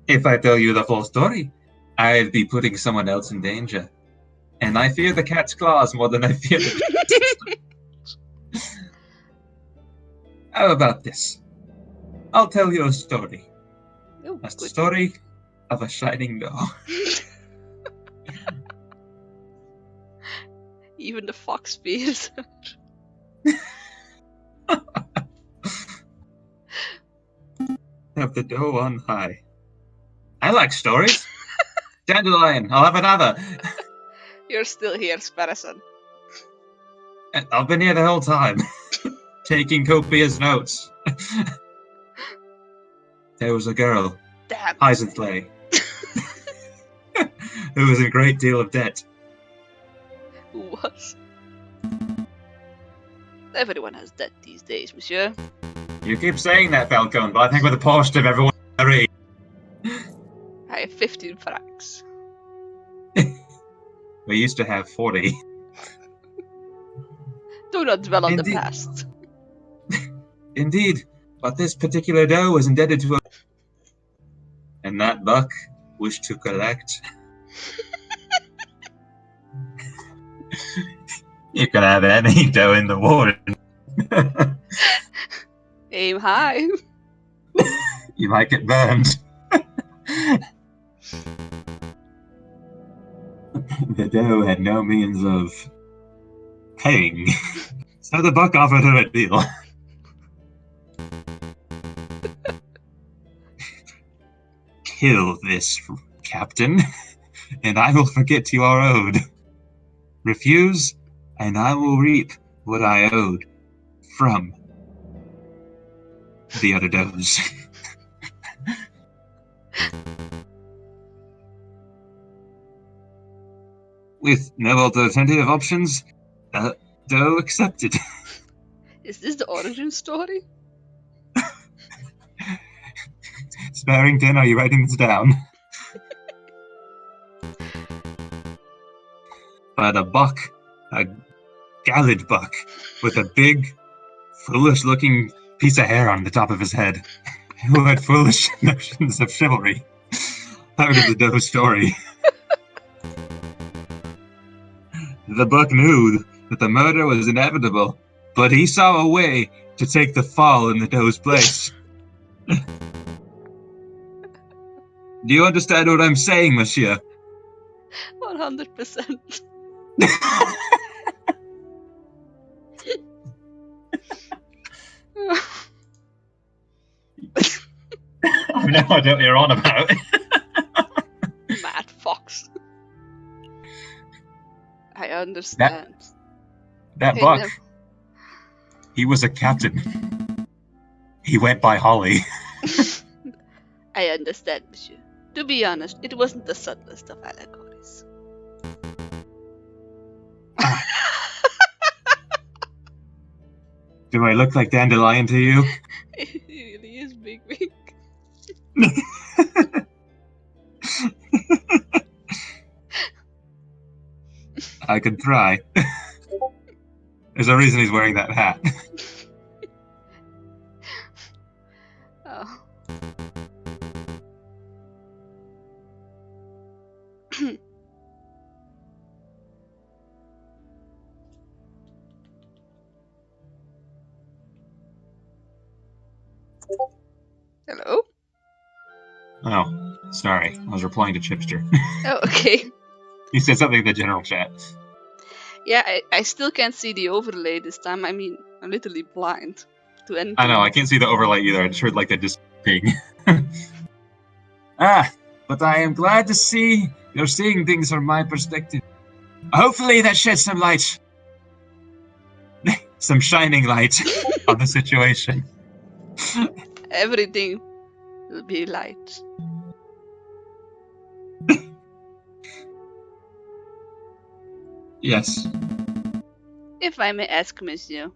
If I tell you the full story, I'd be putting someone else in danger. And I fear the cat's claws more than I fear the How about this? I'll tell you a story. Oh, A good. story of a shining dough. Even the fox fears. Have the dough on high. I like stories. Dandelion, I'll have another. You're still here, Sparrowson. I've been here the whole time, taking copious notes. There was a girl, Damn. Heisensley, who was in a great deal of debt. Who was? Everyone has debt these days, monsieur. You keep saying that, Falcon, but I think with the positive, everyone agrees. I have 15 francs. We used to have 40. Do not dwell on the Indeed. past. Indeed, but this particular doe was indebted to a... And that buck wished to collect. You can have any doe in the warden. Aim high. You might get burned. The doe had no means of paying, so the buck offered her a deal. Kill this captain, and I will forget you are owed. Refuse, and I will reap what I owed from the other does. With no alternative options, doe accepted. Is this the origin story? Sparrington, are you writing this down? But a buck, a gallant buck, with a big, foolish-looking piece of hair on the top of his head, who had foolish notions of chivalry, heard of the doe story. The buck knew that the murder was inevitable, but he saw a way to take the fall in the doe's place. Do you understand what I'm saying, monsieur? 100%. I have no idea what you're on about. Mad fox. I understand. That Hey, buck, no. he was a captain. He went by Holly. I understand, monsieur. To be honest, it wasn't the subtlest of allegories. Do I look like Dandelion to you? It really is big wink. I could try. There's a reason he's wearing that hat. Oh. Hello? Oh, sorry. I was replying to Chipster. Oh, okay. He said something in the general chat. Yeah, I still can't see the overlay this time. I mean, I'm literally blind to anything. I know, I can't see the overlay either. I just heard like the just ping. But I am glad to see you're seeing things from my perspective. Hopefully that sheds some light. Some shining light on the situation. Everything will be light. Yes. If I may ask, monsieur,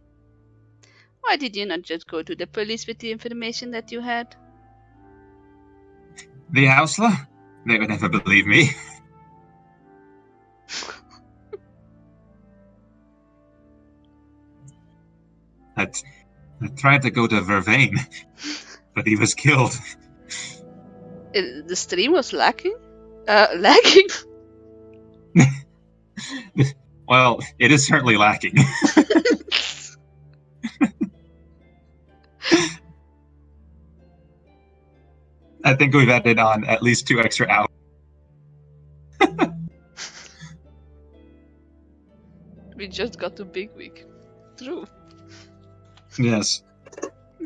why did you not just go to the police with the information that you had? The Houseler? They would never believe me. I tried to go to Vervain, but he was killed. The stream was lacking? Lagging? Well, it is certainly lacking. I think we've added on at least 2 extra hours. We just got to Big Week. True. Yes.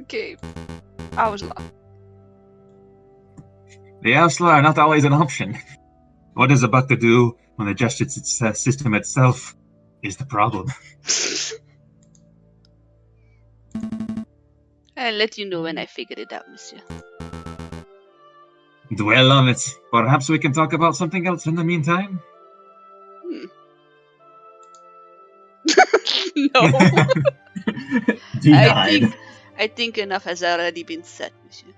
Okay. I was lost. The Houseler are not always an option. What is about to do when the justice system itself is the problem? I'll let you know when I figure it out, monsieur. Dwell on it. Perhaps we can talk about something else in the meantime? No. Denied. I think enough has already been said, monsieur.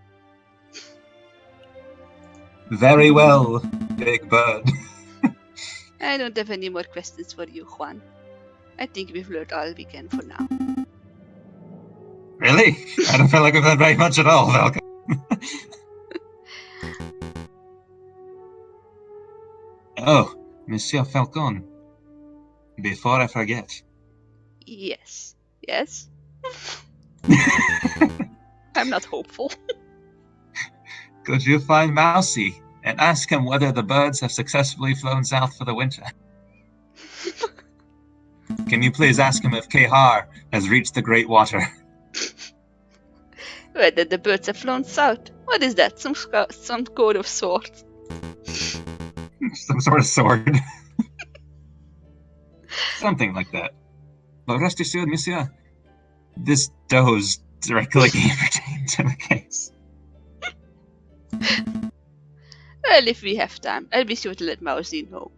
Very well, big bird. I don't have any more questions for you, Juan. I think we've learned all we can for now. Really? I don't feel like we've had very much at all, Falcon. Oh, Monsieur Falcon. Before I forget. Yes. Yes? I'm not hopeful. Could you find Mousy and ask him whether the birds have successfully flown south for the winter? Can you please ask him if Kehar has reached the Great Water? Whether the birds have flown south. What is that? Some code of sorts. Some sort of sword. Something like that. But rest assured, monsieur, this does directly pertain to the case. Well, if we have time, I'll be sure to let Mousy know.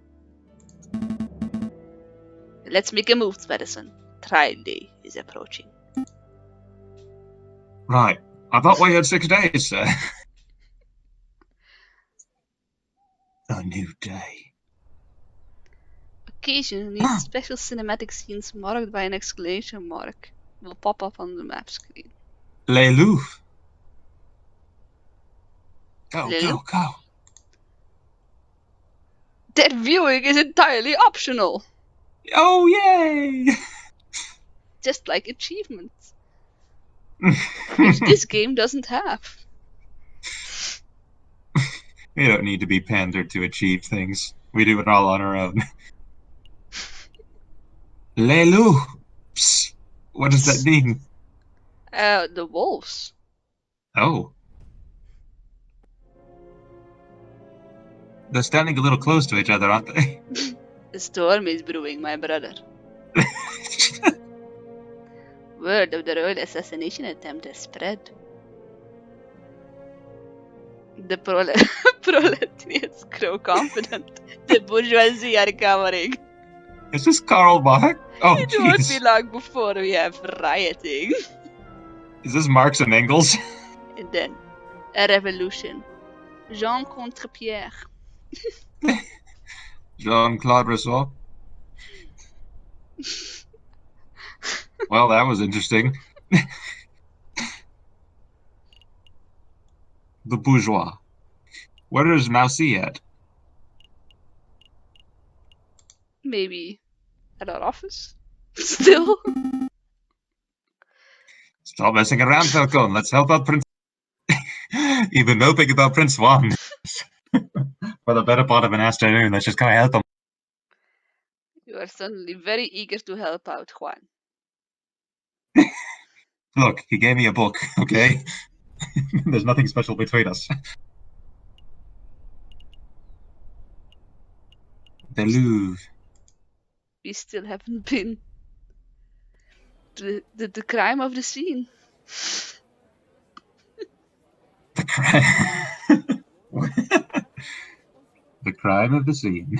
Let's make a move, Sparrowson. Trial day is approaching. Right. I thought we had 6 days, sir. A new day. Occasionally, special cinematic scenes marked by an exclamation mark will pop up on the map screen. Le Louvre. Go, Le go, Louvre? go. That viewing is entirely optional! Oh, yay! Just like achievements. Which this game doesn't have. We don't need to be pandered to achieve things. We do it all on our own. Le Louvre. Psst. What does that mean? The wolves. Oh. They're standing a little close to each other, aren't they? The storm is brewing, my brother. Word of the royal assassination attempt has spread. The proletariats grow confident. The bourgeoisie are cowering. Is this Karl Marx? Oh, It won't jeez. be long before we have rioting. Is this Marx and Engels? And then, a revolution. Jean contre Pierre. Jean-Claude Rousseau? Well, that was interesting. The bourgeois. Where is Mousy at? Maybe at our office? Still? Stop messing around, Falcon. Let's help out Prince. Even moping about Prince Juan. For the better part of an afternoon, let's just go help him. You are suddenly very eager to help out, Juan. Look, he gave me a book, okay? There's nothing special between us. The Louvre. We still haven't been to the crime of the scene. The crime. The crime of the scene.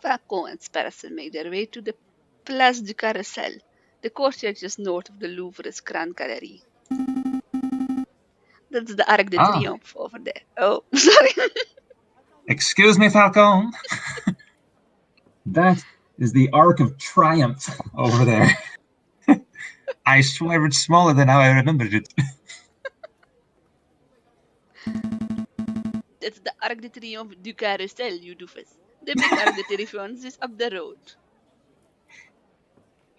Falcon and Sparrowson make their way to the Place du Carrousel, the courtyard just north of the Louvre's Grand Gallery. That's the Arc de Triomphe over there. Oh, sorry. Excuse me, Falcon. That is the Arc of Triumph over there. I swear it's smaller than how I remembered it. That's the Arc de Triomphe du Carrousel, you doofus. The big Arc de Triomphe is up the road.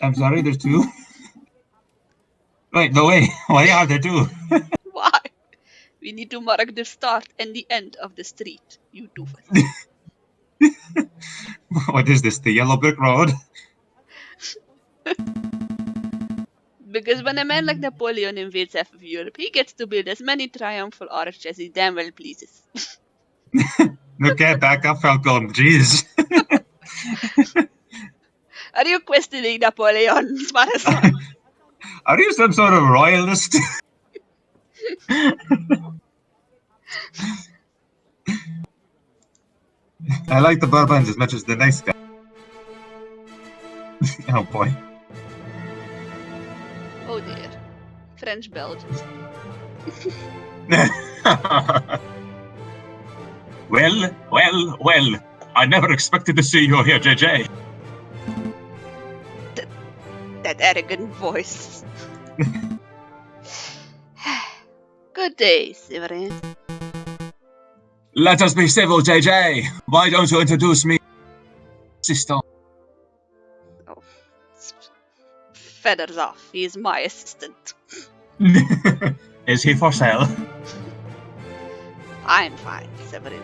I'm sorry, there's 2? Wait, no way. Why are there 2? Why? We need to mark the start and the end of the street, you doofus. What is this, the Yellow Brick Road? Because when a man like Napoleon invades half of Europe, he gets to build as many triumphal arches as he damn well pleases. Okay, back up, Falcon. Jeez. Are you questioning Napoleon, Sparrowson? Are you some sort of royalist? I like the Bourbons as much as the nice guy. Oh boy. Oh dear. French Belgian. Well. I never expected to see you here, JJ. That arrogant voice. Good day, Severin. Let us be civil, JJ. Why don't you introduce me, sister? Feathers off. He is my assistant. Is he for sale? I'm fine, Severin.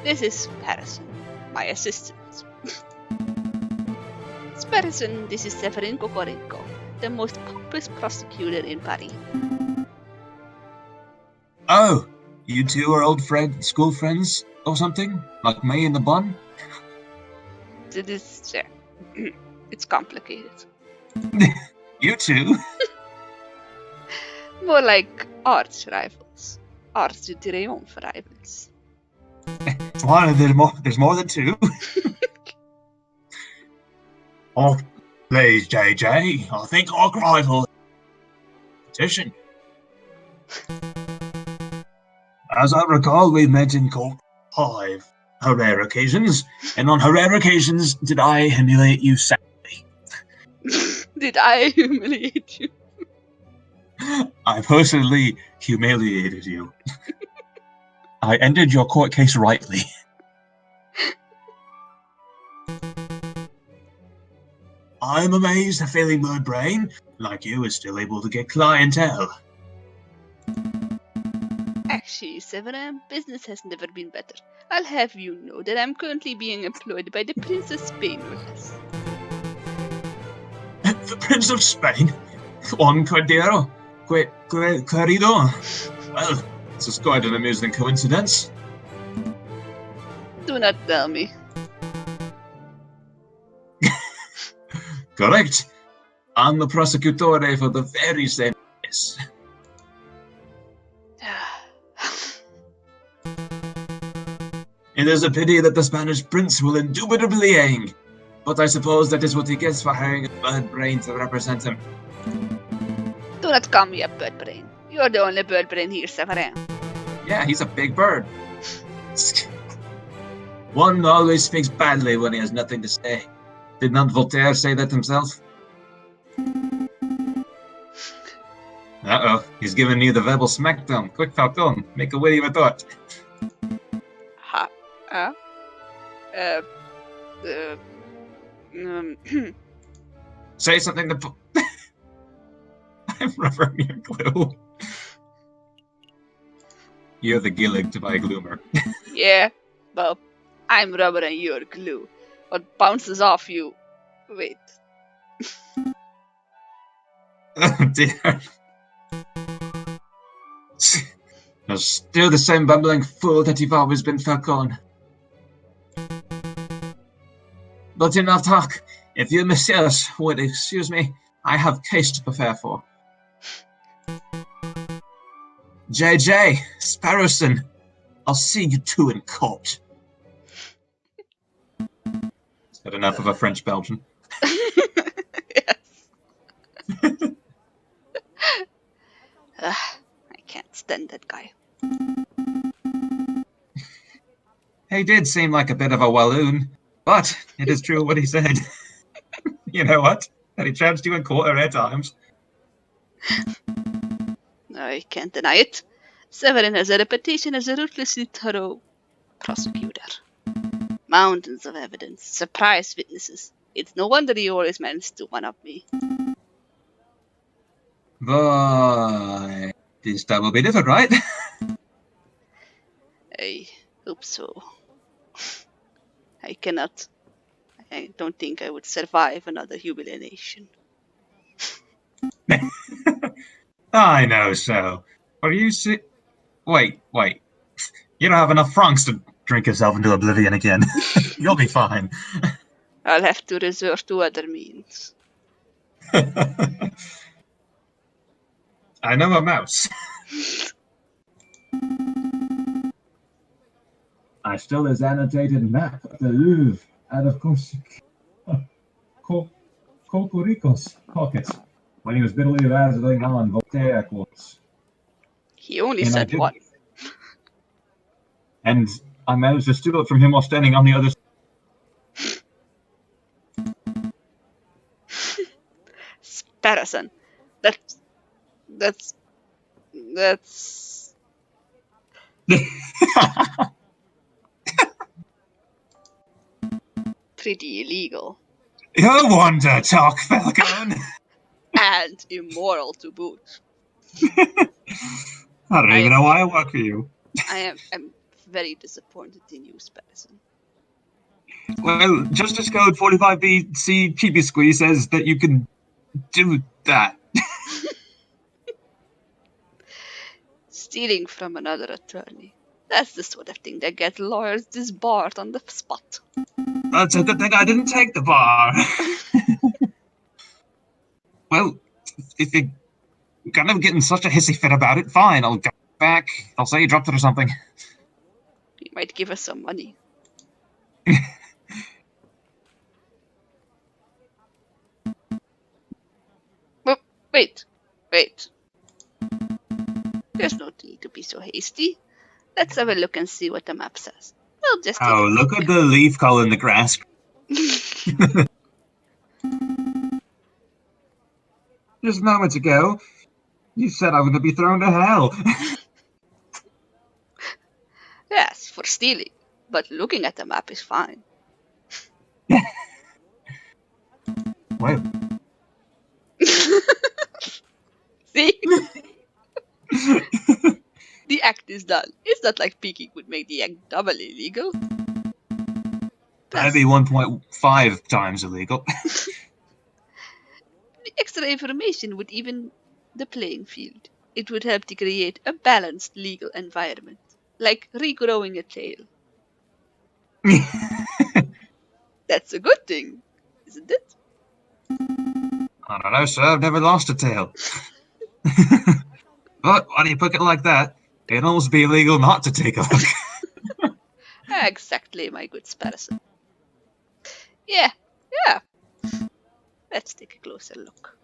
This is Sparrowson, my assistant. Sparrowson, this is Severin Kokorenko, the most pompous prosecutor in Paris. Oh, you two are old school friends or something? Like me and the bun? It's complicated. You two? More like arch rivals. Arch de Triomphe rivals. One, there's more than two. Oh, please, JJ. I think our rival competition. As I recall, we met in court 5 rare occasions, and on rare occasions did I humiliate you sadly. Did I humiliate you? I personally humiliated you. I ended your court case rightly. I'm amazed a failing bird brain like you is still able to get clientele. Actually, Severin, business has never been better. I'll have you know that I'm currently being employed by the Princess Spain no less. The Prince of Spain? Juan Cordero? Querido? Well, this is quite an amusing coincidence. Do not tell me. Correct. I'm the prosecutore for the very same case. It is a pity that the Spanish prince will indubitably hang, but I suppose that is what he gets for hiring a bird brain to represent him. Do not call me a bird brain. You're the only bird brain here, Severin. Yeah, he's a big bird. One always speaks badly when he has nothing to say. Did not Voltaire say that himself? Uh-oh, he's giving you the verbal smackdown. Quick, Falcon, make a witty retort. Say something to... I'm rubbering your glue. You're the gillig to my gloomer. Yeah, well, I'm rubbering your glue. What bounces off you? Wait. Oh dear. You're still the same bumbling fool that you've always been, Falcon. But enough talk. If you messieurs would excuse me, I have case to prepare for. JJ, Sparrowson, I'll see you two in court. Is that enough of a French Belgian? Yes. I can't stand that guy. He did seem like a bit of a walloon, but it is true what he said. You know what? That he charged you in court at times. I can't deny it. Severin has a reputation as a ruthlessly thorough prosecutor. Mountains of evidence, surprise witnesses. It's no wonder he always managed to one-up me. But this time will be different, right? I hope so. I don't think I would survive another humiliation. I know so. Are you Wait. You don't have enough francs to drink yourself into oblivion again. You'll be fine. I'll have to resort to other means. I know a mouse. I stole his annotated map of the Louvre out of Cocorico's pocket when he was bitterly razzling on Voltaire quotes. He only And said one. And I managed to steal it from him while standing on the other side. Sparrowson. That's 3D illegal. You want to talk, Falcon? And immoral to boot. I don't even know why I work for you. I'm very disappointed in you, Sparrowson. Well, Justice Code 45BC Cheapy Squeeze says that you can do that. Stealing from another attorney. That's the sort of thing that gets lawyers disbarred on the spot. That's a good thing I didn't take the bar. Well, if you're kind of getting such a hissy fit about it, fine, I'll go back. I'll say you dropped it or something. You might give us some money. But wait. There's no need to be so hasty. Let's have a look and see what the map says. We'll just take look at the leaf call in the grass. Just moments ago, you said I was going to be thrown to hell. Yes, for stealing. But looking at the map is fine. Well. See? The act is done. It's not like peeking would make the act doubly illegal. That'd be 1.5 times illegal. The extra information would even the playing field. It would help to create a balanced legal environment, like regrowing a tail. That's a good thing, isn't it? I don't know, sir. I've never lost a tail. But why do you put it like that? It'd almost be illegal not to take a look. Exactly, my good Sparrowson. Yeah. Let's take a closer look.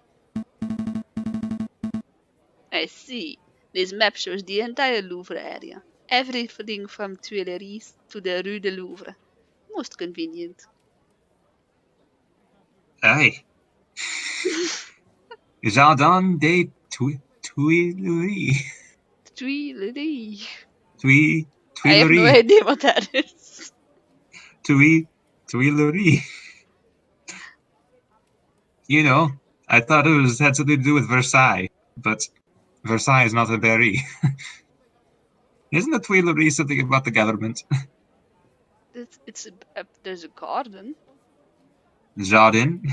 I see. This map shows the entire Louvre area. Everything from Tuileries to the Rue de Louvre. Most convenient. Hey. Jardin des Tuileries. Tuileries. Tuileries. I have no idea what that is. Tuileries. You know, I thought it had something to do with Versailles, but Versailles is not a berry. Isn't the Tuileries something about the government? There's a garden. Jardin.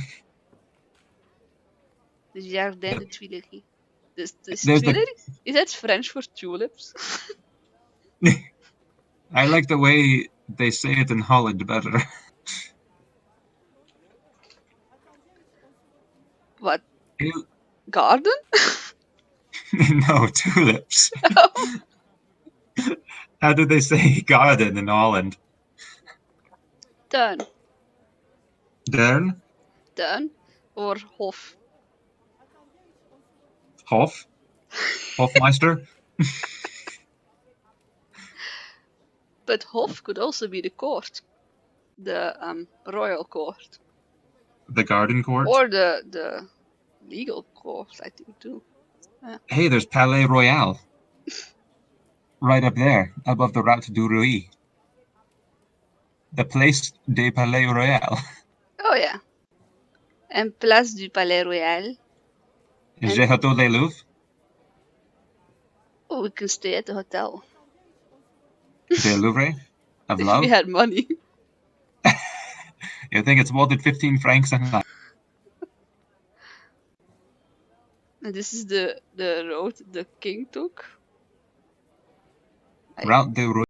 The Jardin de Tuileries. This Tuileries? Is that French for tulips? I like the way they say it in Holland better. What? Garden? No, tulips. How do they say garden in Holland? Tuin. Dern? Tuin or hof? Hof? Hofmeister? But hof could also be the court. The royal court. The garden court? Or the legal court, I think, too. Yeah. Hey, there's Palais Royal. Right up there, above the Route du Roi. The Place des Palais Royal. Oh, yeah. And Place du Palais Royal. J'ai Hotel des Louvre. Oh, we can stay at the hotel. The Louvre of If Love. we had money. You think it's more than 15 francs a night? And this is the road the king took. Route du Roi.